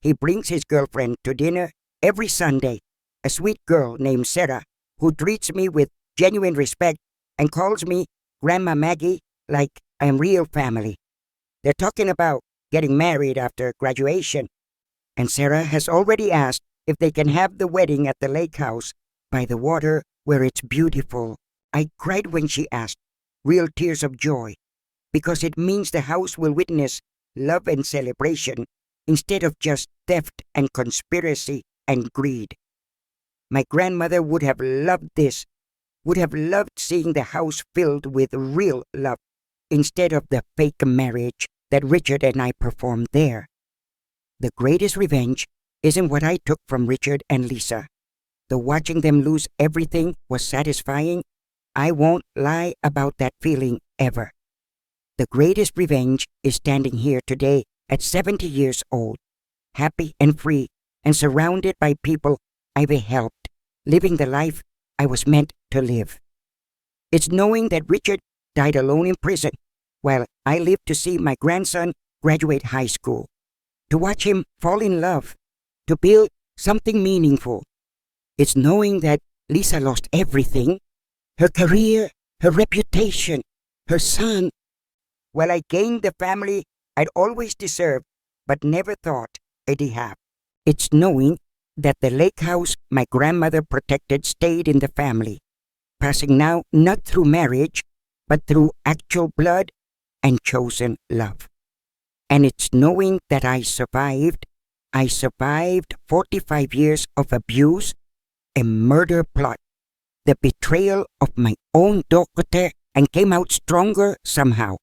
He brings his girlfriend to dinner every Sunday, a sweet girl named Sarah who treats me with genuine respect and calls me Grandma Maggie like I'm real family. They're talking about getting married after graduation, and Sarah has already asked if they can have the wedding at the lake house by the water where it's beautiful. I cried when she asked, real tears of joy, because it means the house will witness love and celebration instead of just theft and conspiracy and greed. My grandmother would have loved this, would have loved seeing the house filled with real love instead of the fake marriage that Richard and I performed there. The greatest revenge isn't what I took from Richard and Lisa. Though watching them lose everything was satisfying, I won't lie about that feeling ever. The greatest revenge is standing here today at 70 years old, happy and free and surrounded by people I've helped, living the life I was meant to live. It's knowing that Richard died alone in prison while I lived to see my grandson graduate high school, to watch him fall in love, to build something meaningful. It's knowing that Lisa lost everything, her career, her reputation, her son, while I gained the family I'd always deserved but never thought I'd have. It's knowing that the lake house my grandmother protected stayed in the family, passing now not through marriage, but through actual blood and chosen love. And it's knowing that I survived 45 years of abuse, a murder plot, the betrayal of my own daughter, and came out stronger somehow.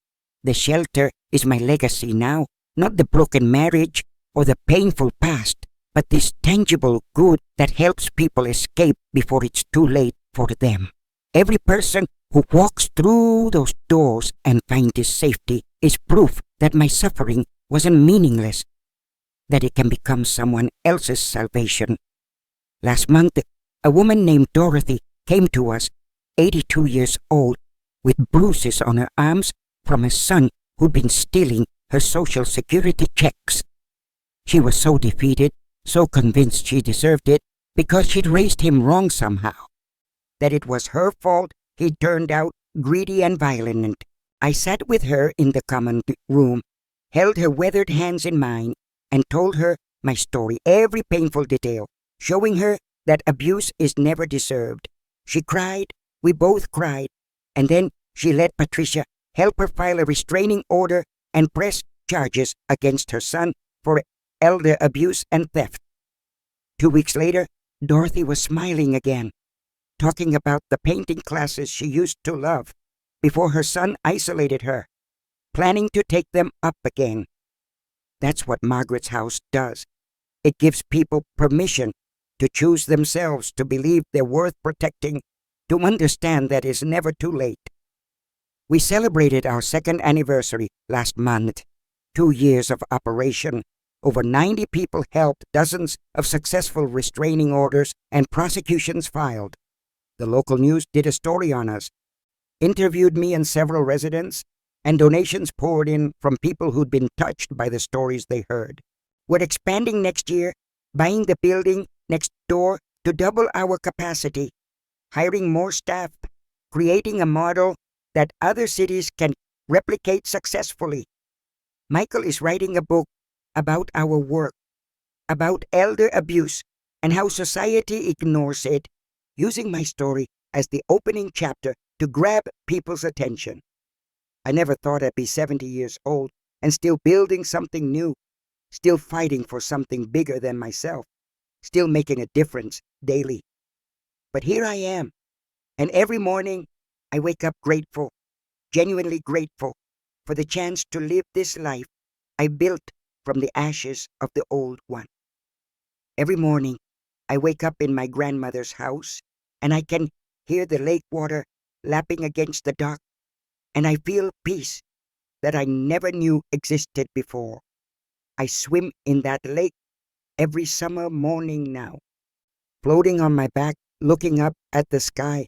The shelter is my legacy now, not the broken marriage or the painful past, but this tangible good that helps people escape before it's too late for them. Every person who walks through those doors and finds his safety is proof that my suffering wasn't meaningless, that it can become someone else's salvation. Last month, a woman named Dorothy came to us, 82 years old, with bruises on her arms from a son who'd been stealing her Social Security checks. She was so defeated, so convinced she deserved it because she'd raised him wrong somehow, that it was her fault he turned out greedy and violent. I sat with her in the common room, held her weathered hands in mine, and told her my story, every painful detail, showing her that abuse is never deserved. She cried, we both cried, and then she let Patricia help her file a restraining order and press charges against her son for elder abuse and theft. 2 weeks later, Dorothy was smiling again, talking about the painting classes she used to love before her son isolated her, planning to take them up again. That's what Margaret's house does. It gives people permission to choose themselves, to believe they're worth protecting, to understand that it's never too late. We celebrated our 2nd anniversary last month. 2 years of operation. Over 90 people helped, dozens of successful restraining orders and prosecutions filed. The local news did a story on us, interviewed me and several residents, and donations poured in from people who'd been touched by the stories they heard. We're expanding next year, buying the building next door to double our capacity, hiring more staff, creating a model that other cities can replicate successfully. Michael is writing a book about our work, about elder abuse and how society ignores it, using my story as the opening chapter to grab people's attention. I never thought I'd be 70 years old and still building something new, still fighting for something bigger than myself, still making a difference daily. But here I am, and every morning I wake up grateful, genuinely grateful for the chance to live this life I built from the ashes of the old one. Every morning I wake up in my grandmother's house and I can hear the lake water lapping against the dock, and I feel peace that I never knew existed before. I swim in that lake every summer morning now, floating on my back, looking up at the sky,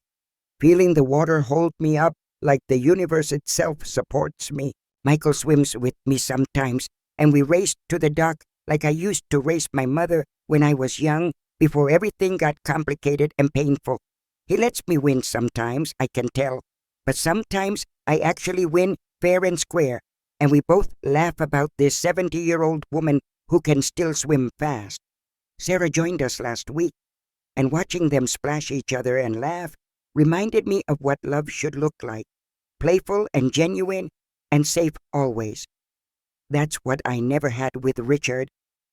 feeling the water hold me up like the universe itself supports me. Michael swims with me sometimes, and we race to the dock like I used to race my mother when I was young, before everything got complicated and painful. He lets me win sometimes, I can tell, but sometimes I actually win fair and square, and we both laugh about this 70-year-old woman who can still swim fast. Sarah joined us last week, and watching them splash each other and laugh reminded me of what love should look like, playful and genuine and safe always. That's what I never had with Richard,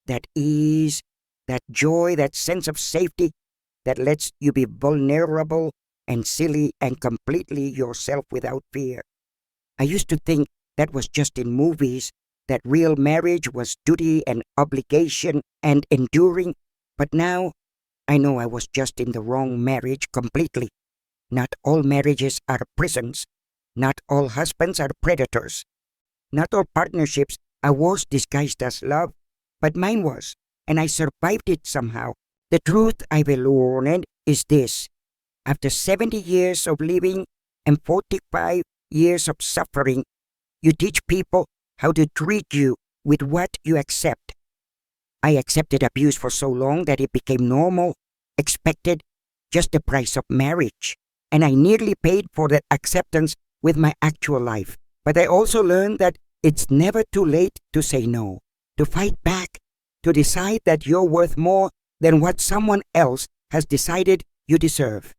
that ease, that joy, that sense of safety that lets you be vulnerable and silly and completely yourself without fear. I used to think that was just in movies, that real marriage was duty and obligation and enduring, but now I know I was just in the wrong marriage completely. Not all marriages are prisons. Not all husbands are predators. Not all partnerships are wars disguised as love, but mine was, and I survived it somehow. The truth I've learned is this. After 70 years of living and 45 years of suffering, you teach people how to treat you with what you accept. I accepted abuse for so long that it became normal, expected, just the price of marriage. And I nearly paid for that acceptance with my actual life. But I also learned that it's never too late to say no, to fight back, to decide that you're worth more than what someone else has decided you deserve.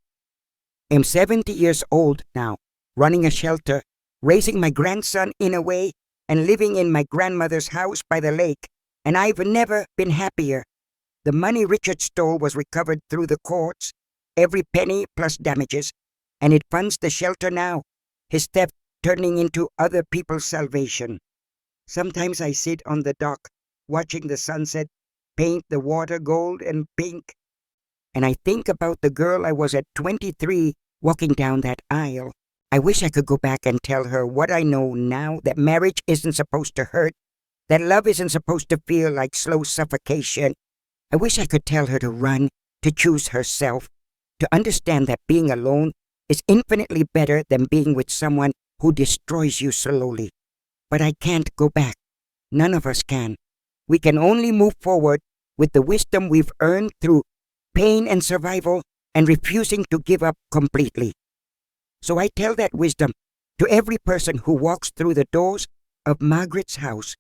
I'm 70 years old now, running a shelter, raising my grandson in a way, and living in my grandmother's house by the lake, and I've never been happier. The money Richard stole was recovered through the courts, every penny plus damages, and it funds the shelter now, his theft turning into other people's salvation. Sometimes I sit on the dock, watching the sunset paint the water gold and pink, and I think about the girl I was at 23 walking down that aisle, I wish I could go back and tell her what I know now, that marriage isn't supposed to hurt, that love isn't supposed to feel like slow suffocation. I wish I could tell her to run, to choose herself, to understand that being alone is infinitely better than being with someone who destroys you slowly. But I can't go back. None of us can. We can only move forward with the wisdom we've earned through pain and survival and refusing to give up completely. So I tell that wisdom to every person who walks through the doors of Margaret's house,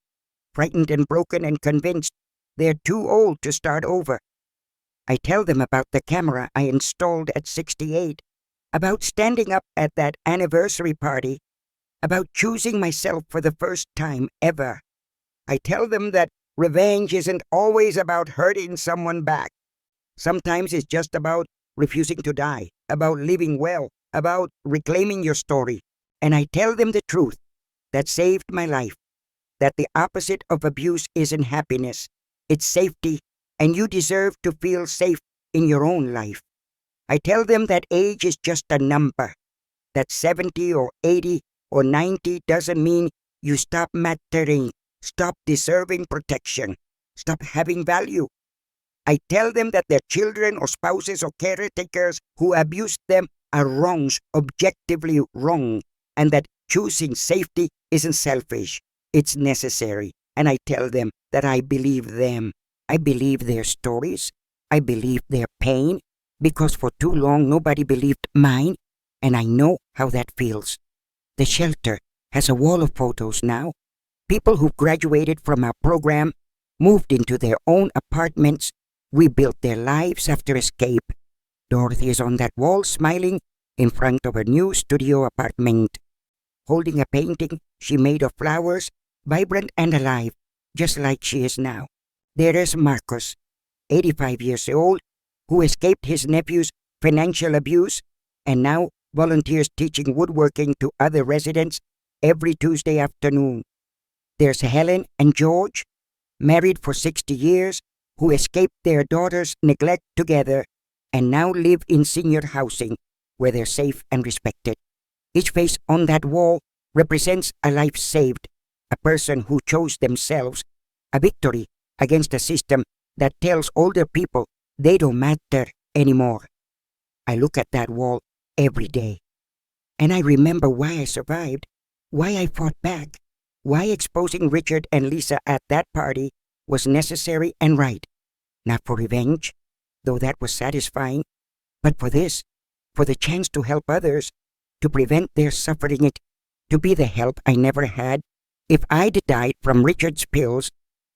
frightened and broken and convinced they're too old to start over. I tell them about the camera I installed at 68, about standing up at that anniversary party, about choosing myself for the first time ever. I tell them that revenge isn't always about hurting someone back. Sometimes it's just about refusing to die, about living well, about reclaiming your story. And I tell them the truth that saved my life, that the opposite of abuse isn't happiness, it's safety, and you deserve to feel safe in your own life. I tell them that age is just a number, that 70 or 80 or 90 doesn't mean you stop mattering, stop deserving protection, stop having value. I tell them that their children or spouses or caretakers who abused them are wrongs, objectively wrong, and that choosing safety isn't selfish, it's necessary. And I tell them that I believe them. I believe their stories. I believe their pain, because for too long nobody believed mine, and I know how that feels. The shelter has a wall of photos now. People who graduated from our program, moved into their own apartments, rebuilt their lives after escape. Dorothy is on that wall smiling in front of her new studio apartment, holding a painting she made of flowers, vibrant and alive, just like she is now. There is Marcus, 85 years old, who escaped his nephew's financial abuse and now volunteers teaching woodworking to other residents every Tuesday afternoon. There's Helen and George, married for 60 years, who escaped their daughter's neglect together and now live in senior housing where they're safe and respected. Each face on that wall represents a life saved, a person who chose themselves, a victory against a system that tells older people they don't matter anymore. I look at that wall every day, and I remember why I survived, why I fought back, why exposing Richard and Lisa at that party was necessary and right. Not for revenge, though that was satisfying, but for this, for the chance to help others, to prevent their suffering it, to be the help I never had. If I'd died from Richard's pills,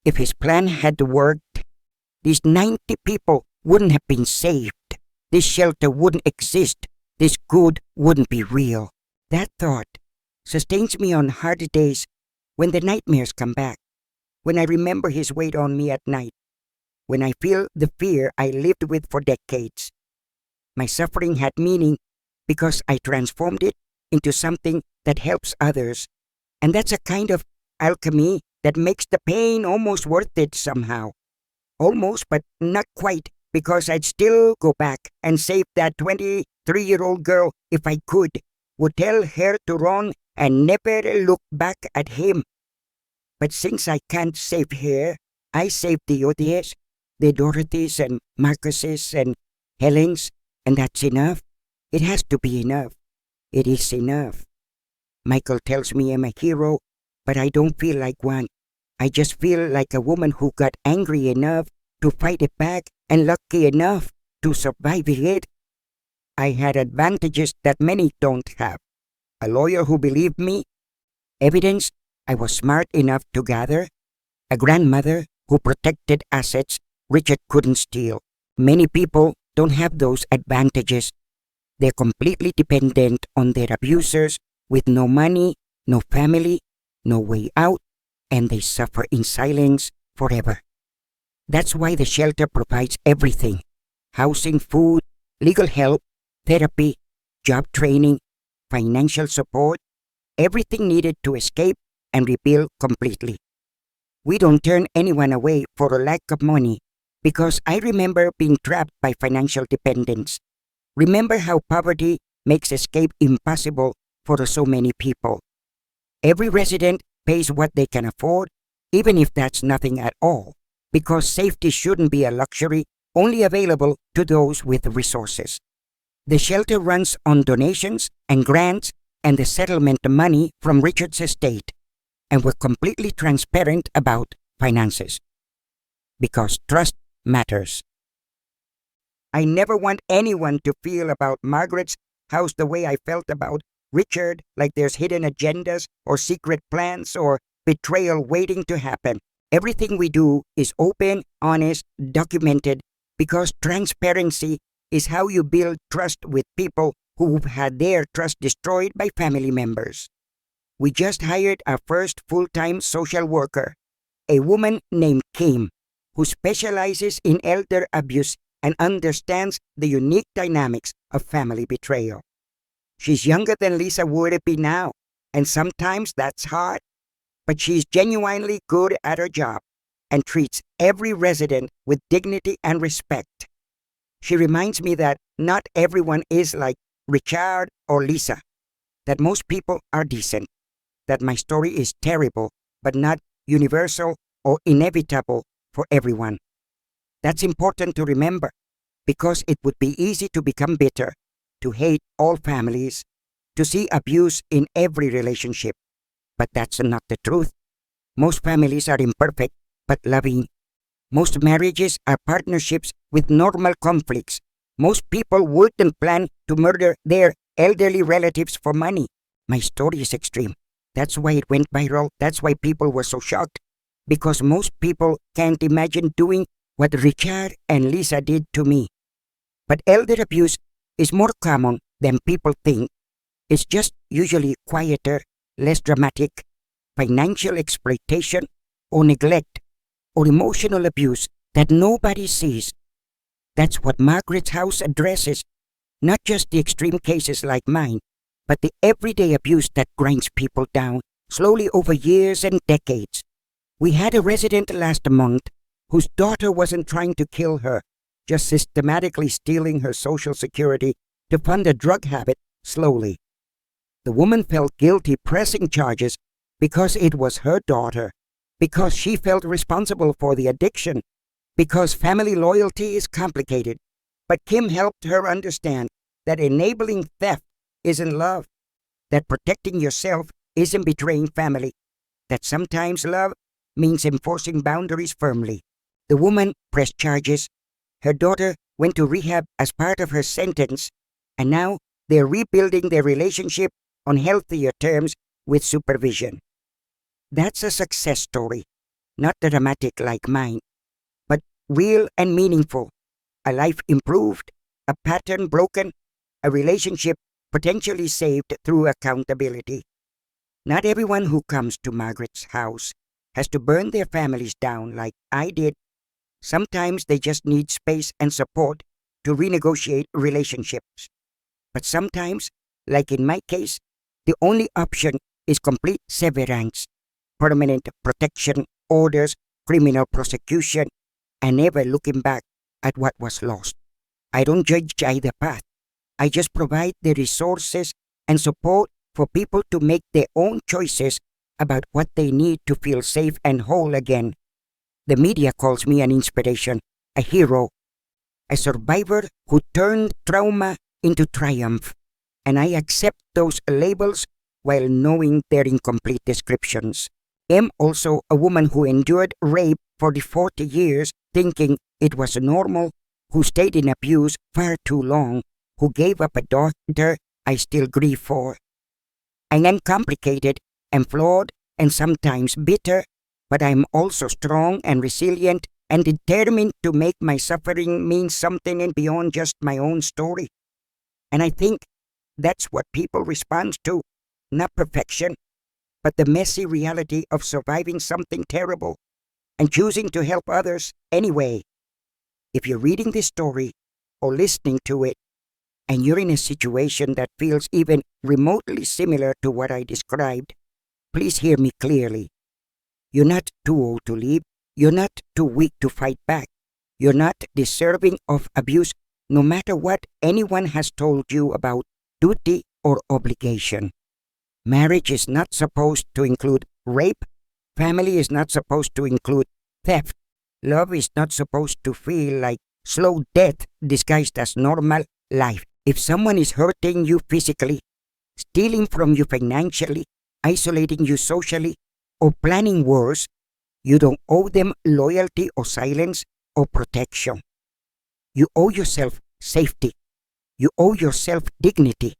if his plan had worked, these 90 people wouldn't have been saved. This shelter wouldn't exist. This good wouldn't be real. That thought sustains me on hard days when the nightmares come back, when I remember his weight on me at night, when I feel the fear I lived with for decades. My suffering had meaning because I transformed it into something that helps others. And that's a kind of alchemy that makes the pain almost worth it somehow. Almost, but not quite, because I'd still go back and save that 23-year-old girl if I could, would tell her to run and never look back at him. But since I can't save her, I save the others, the Dorothys and Marcuses and Helens, and that's enough. It has to be enough. It is enough. Michael tells me I'm a hero, but I don't feel like one. I just feel like a woman who got angry enough to fight it back and lucky enough to survive it. I had advantages that many don't have. A lawyer who believed me, evidence I was smart enough to gather, a grandmother who protected assets Richard couldn't steal. Many people don't have those advantages. They're completely dependent on their abusers with no money, no family, no way out, and they suffer in silence forever. That's why the shelter provides everything: housing, food, legal help, therapy, job training, financial support, everything needed to escape and rebuild completely. We don't turn anyone away for a lack of money, because I remember being trapped by financial dependence. Remember how poverty makes escape impossible for so many people. Every resident pays what they can afford, even if that's nothing at all, because safety shouldn't be a luxury only available to those with resources. The shelter runs on donations and grants and the settlement money from Richard's estate, and we're completely transparent about finances. Because trust matters. I never want anyone to feel about Margaret's house the way I felt about Richard, like there's hidden agendas or secret plans or betrayal waiting to happen. Everything we do is open, honest, documented, because transparency is how you build trust with people who've had their trust destroyed by family members. We just hired our first full-time social worker, a woman named Kim, who specializes in elder abuse and understands the unique dynamics of family betrayal. She's younger than Lisa would be now, and sometimes that's hard, but she's genuinely good at her job and treats every resident with dignity and respect. She reminds me that not everyone is like Richard or Lisa, that most people are decent, that my story is terrible but not universal or inevitable for everyone. That's important to remember, because it would be easy to become bitter, to hate all families, to see abuse in every relationship. But that's not the truth. Most families are imperfect but loving. Most marriages are partnerships with normal conflicts. Most people wouldn't plan to murder their elderly relatives for money. My story is extreme. That's why it went viral. That's why people were so shocked. Because most people can't imagine doing what Richard and Lisa did to me. But elder abuse is more common than people think. It's just usually quieter, less dramatic, financial exploitation or neglect or emotional abuse that nobody sees. That's what Margaret's house addresses, not just the extreme cases like mine, but the everyday abuse that grinds people down slowly over years and decades. We had a resident last month whose daughter wasn't trying to kill her, just systematically stealing her Social Security to fund a drug habit slowly. The woman felt guilty pressing charges because it was her daughter, because she felt responsible for the addiction, because family loyalty is complicated. But Kim helped her understand that enabling theft isn't love, that protecting yourself isn't betraying family, that sometimes love means enforcing boundaries firmly. The woman pressed charges. Her daughter went to rehab as part of her sentence, and now they're rebuilding their relationship on healthier terms with supervision. That's a success story, not dramatic like mine, but real and meaningful. A life improved, a pattern broken, a relationship potentially saved through accountability. Not everyone who comes to Margaret's house has to burn their families down like I did. Sometimes they just need space and support to renegotiate relationships. But sometimes, like in my case, the only option is complete severance, permanent protection orders, criminal prosecution, and never looking back at what was lost. I don't judge either path. I just provide the resources and support for people to make their own choices about what they need to feel safe and whole again. The media calls me an inspiration, a hero, a survivor who turned trauma into triumph, and I accept those labels while knowing their incomplete descriptions. I'm also a woman who endured rape for 40 years thinking it was normal, who stayed in abuse far too long, who gave up a daughter I still grieve for. I am complicated and flawed and sometimes bitter, but I'm also strong and resilient and determined to make my suffering mean something and beyond just my own story. And I think that's what people respond to, not perfection, but the messy reality of surviving something terrible and choosing to help others anyway. If you're reading this story or listening to it, and you're in a situation that feels even remotely similar to what I described, please hear me clearly. You're not too old to leave. You're not too weak to fight back. You're not deserving of abuse, no matter what anyone has told you about duty or obligation. Marriage is not supposed to include rape. Family is not supposed to include theft. Love is not supposed to feel like slow death disguised as normal life. If someone is hurting you physically, stealing from you financially, isolating you socially, or planning worse, you don't owe them loyalty or silence or protection. You owe yourself safety. You owe yourself dignity.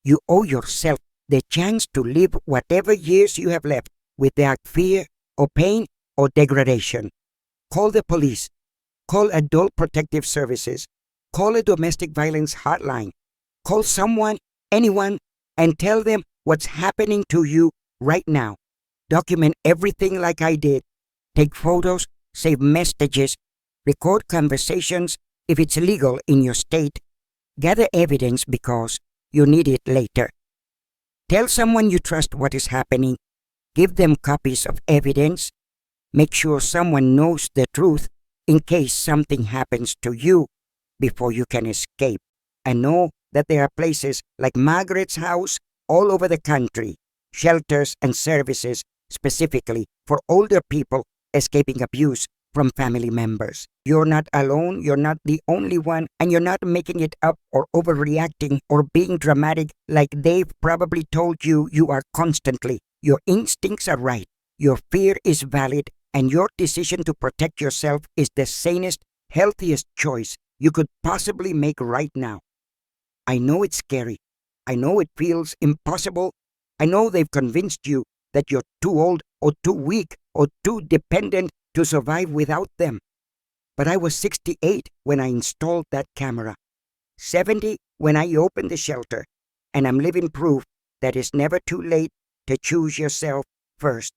You owe yourself the chance to live whatever years you have left without fear or pain or degradation. Call the police. Call Adult Protective Services. Call a domestic violence hotline. Call someone, anyone, and tell them what's happening to you right now. Document everything like I did. Take photos, save messages, record conversations if it's legal in your state. Gather evidence because you need it later. Tell someone you trust what is happening. Give them copies of evidence. Make sure someone knows the truth in case something happens to you before you can escape. And know that there are places like Margaret's house all over the country, shelters and services specifically for older people escaping abuse from family members. You're not alone, you're not the only one, and you're not making it up or overreacting or being dramatic like they've probably told you you are constantly. Your instincts are right, your fear is valid, and your decision to protect yourself is the sanest, healthiest choice you could possibly make right now. I know it's scary. I know it feels impossible. I know they've convinced you that you're too old or too weak or too dependent to survive without them. But I was 68 when I installed that camera, 70 when I opened the shelter, and I'm living proof that it's never too late to choose yourself first.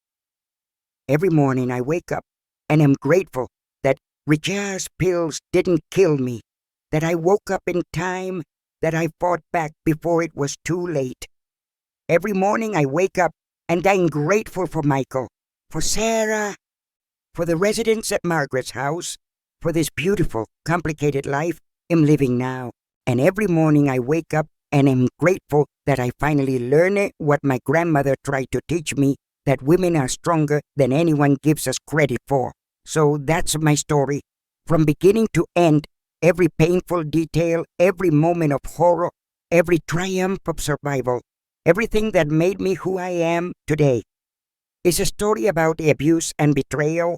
Every morning I wake up and am grateful that Richard's pills didn't kill me, that I woke up in time, that I fought back before it was too late. Every morning I wake up and I'm grateful for Michael, for Sarah, for the residents at Margaret's house, for this beautiful, complicated life I'm living now. And every morning I wake up and am grateful that I finally learned what my grandmother tried to teach me, that women are stronger than anyone gives us credit for. So that's my story. From beginning to end, every painful detail, every moment of horror, every triumph of survival, everything that made me who I am today. It's a story about abuse and betrayal,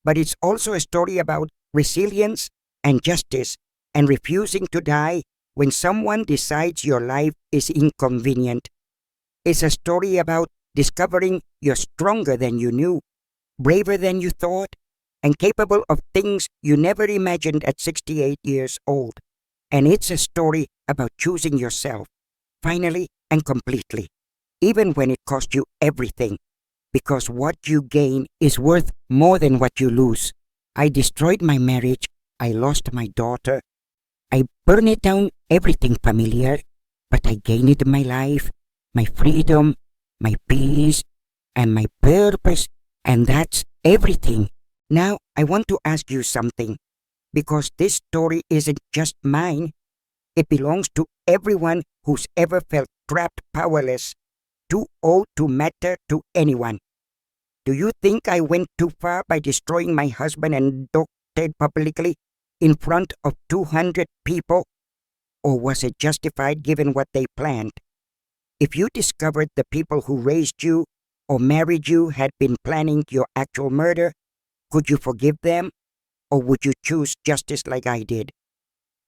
but it's also a story about resilience and justice and refusing to die when someone decides your life is inconvenient. It's a story about discovering you're stronger than you knew, braver than you thought, and capable of things you never imagined at 68 years old. And it's a story about choosing yourself, finally and completely, even when it cost you everything, because what you gain is worth more than what you lose. I destroyed my marriage, I lost my daughter, I burned it down, everything familiar, but I gained my life, my freedom, my peace, and my purpose, and that's everything. Now, I want to ask you something, because this story isn't just mine. It belongs to everyone who's ever felt trapped, powerless, too old to matter to anyone. Do you think I went too far by destroying my husband and dog dead publicly in front of 200 people? Or was it justified given what they planned? If you discovered the people who raised you or married you had been planning your actual murder, could you forgive them? Or would you choose justice like I did?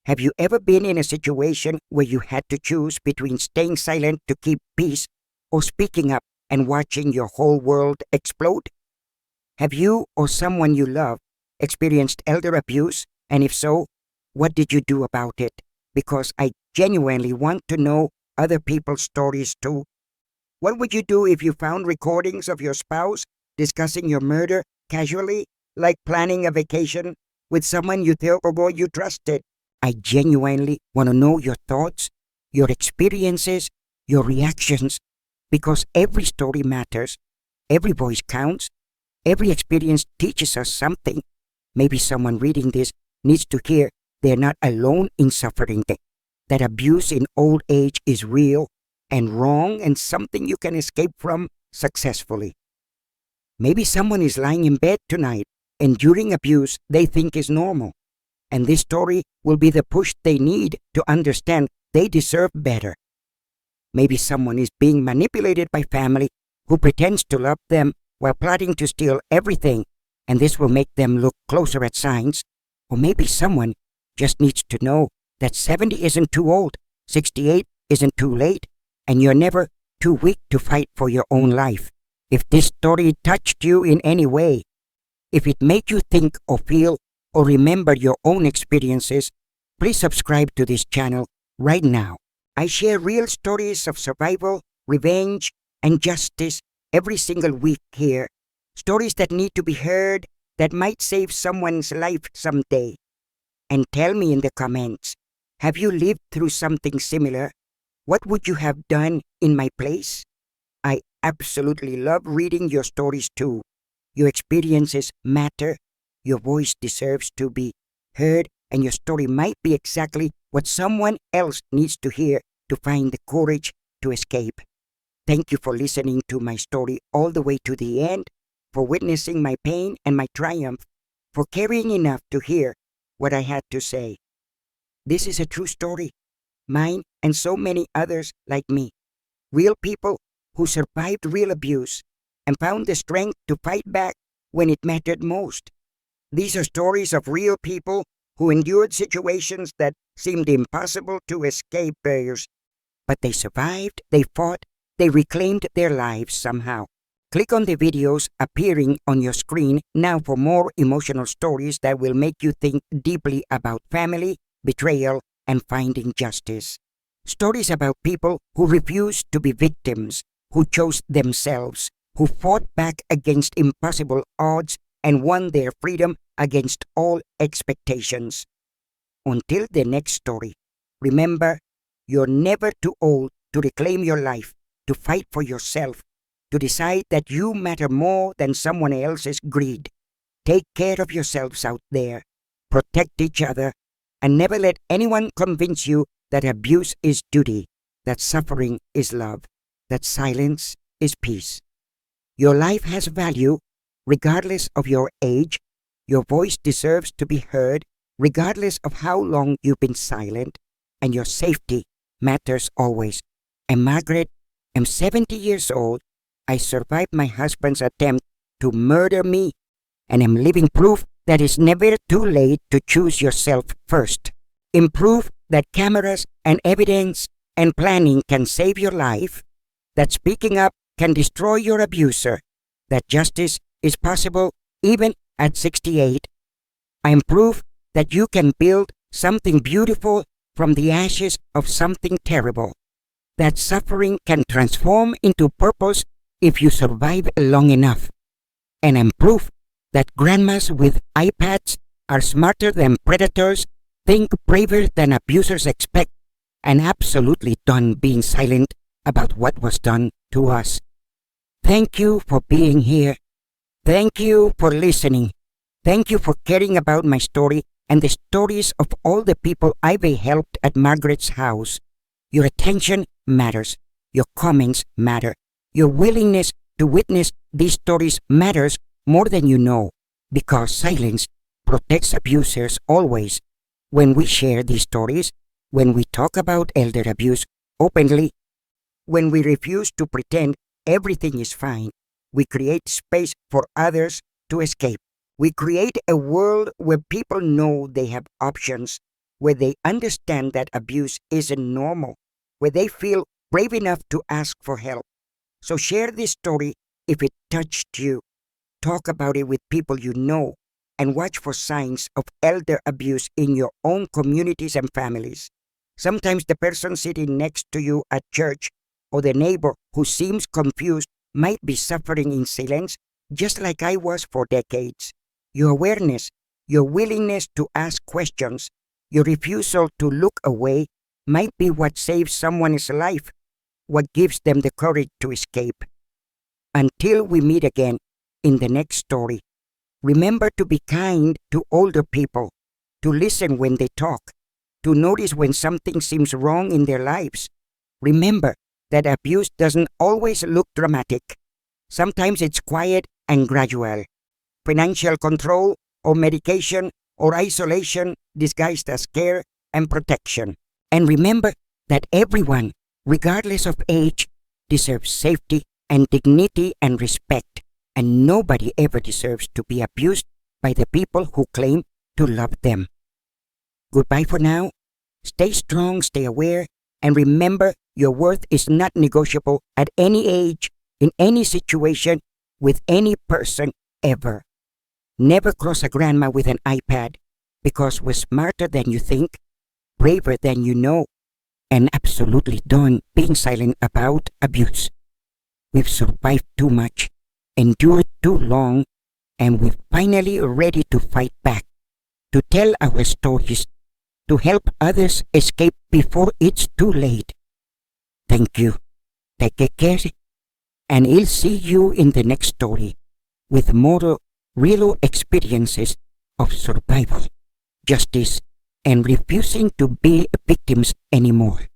Have you ever been in a situation where you had to choose between staying silent to keep peace or speaking up and watching your whole world explode? Have you or someone you love experienced elder abuse? And if so, what did you do about it? Because I genuinely want to know other people's stories too. What would you do if you found recordings of your spouse discussing your murder casually, like planning a vacation with someone you thought or you trusted? I genuinely want to know your thoughts, your experiences, your reactions, because every story matters, every voice counts, every experience teaches us something. Maybe someone reading this needs to hear they're not alone in suffering, that abuse in old age is real, and wrong and something you can escape from successfully. Maybe someone is lying in bed tonight, enduring abuse they think is normal, and this story will be the push they need to understand they deserve better. Maybe someone is being manipulated by family who pretends to love them while plotting to steal everything, and this will make them look closer at signs. Or maybe someone just needs to know that 70 isn't too old, 68 isn't too late, and you're never too weak to fight for your own life. If this story touched you in any way, if it made you think or feel or remember your own experiences, please subscribe to this channel right now. I share real stories of survival, revenge, and justice every single week here. Stories that need to be heard, that might save someone's life someday. And tell me in the comments, have you lived through something similar? What would you have done in my place? I absolutely love reading your stories too. Your experiences matter, your voice deserves to be heard, and your story might be exactly what someone else needs to hear to find the courage to escape. Thank you for listening to my story all the way to the end, for witnessing my pain and my triumph, for caring enough to hear what I had to say. This is a true story, mine and so many others like me. Real people who survived real abuse and found the strength to fight back when it mattered most. These are stories of real people who endured situations that seemed impossible to escape, but they survived, they fought, they reclaimed their lives somehow. Click on the videos appearing on your screen now for more emotional stories that will make you think deeply about family, betrayal, and finding justice. Stories about people who refused to be victims, who chose themselves, who fought back against impossible odds and won their freedom against all expectations. Until the next story, remember, you're never too old to reclaim your life, to fight for yourself, to decide that you matter more than someone else's greed. Take care of yourselves out there, protect each other, and never let anyone convince you that abuse is duty, that suffering is love, that silence is peace. Your life has value, regardless of your age. Your voice deserves to be heard, regardless of how long you've been silent, and your safety matters always. And Margaret, I'm 70 years old. I survived my husband's attempt to murder me, and am living proof that it's never too late to choose yourself first. In proof that cameras and evidence and planning can save your life, that speaking up can destroy your abuser, that justice is possible even at 68. I am proof that you can build something beautiful from the ashes of something terrible, that suffering can transform into purpose if you survive long enough. And I'm proof that grandmas with iPads are smarter than predators, think braver than abusers expect, and absolutely done being silent about what was done to us. Thank you for being here. Thank you for listening. Thank you for caring about my story and the stories of all the people I've helped at Margaret's house. Your attention matters. Your comments matter. Your willingness to witness these stories matters more than you know, because silence protects abusers always. When we share these stories, when we talk about elder abuse openly, when we refuse to pretend everything is fine, we create space for others to escape. We create a world where people know they have options, where they understand that abuse isn't normal, where they feel brave enough to ask for help. So share this story if it touched you. Talk about it with people you know, and watch for signs of elder abuse in your own communities and families. Sometimes the person sitting next to you at church or the neighbor who seems confused might be suffering in silence, just like I was for decades. Your awareness, your willingness to ask questions, your refusal to look away might be what saves someone's life, what gives them the courage to escape. Until we meet again in the next story, remember to be kind to older people, to listen when they talk, to notice when something seems wrong in their lives. Remember that abuse doesn't always look dramatic. Sometimes it's quiet and gradual. Financial control or medication or isolation disguised as care and protection. And remember that everyone, regardless of age, deserves safety and dignity and respect, and nobody ever deserves to be abused by the people who claim to love them. Goodbye for now. Stay strong, stay aware, and remember your worth is not negotiable at any age, in any situation, with any person ever. Never cross a grandma with an iPad, because we're smarter than you think, braver than you know, and absolutely done being silent about abuse. We've survived too much, endured too long, and we're finally ready to fight back, to tell our stories, to help others escape before it's too late. Thank you. Take care, and I'll see you in the next story with more real experiences of survival, justice, and refusing to be victims anymore.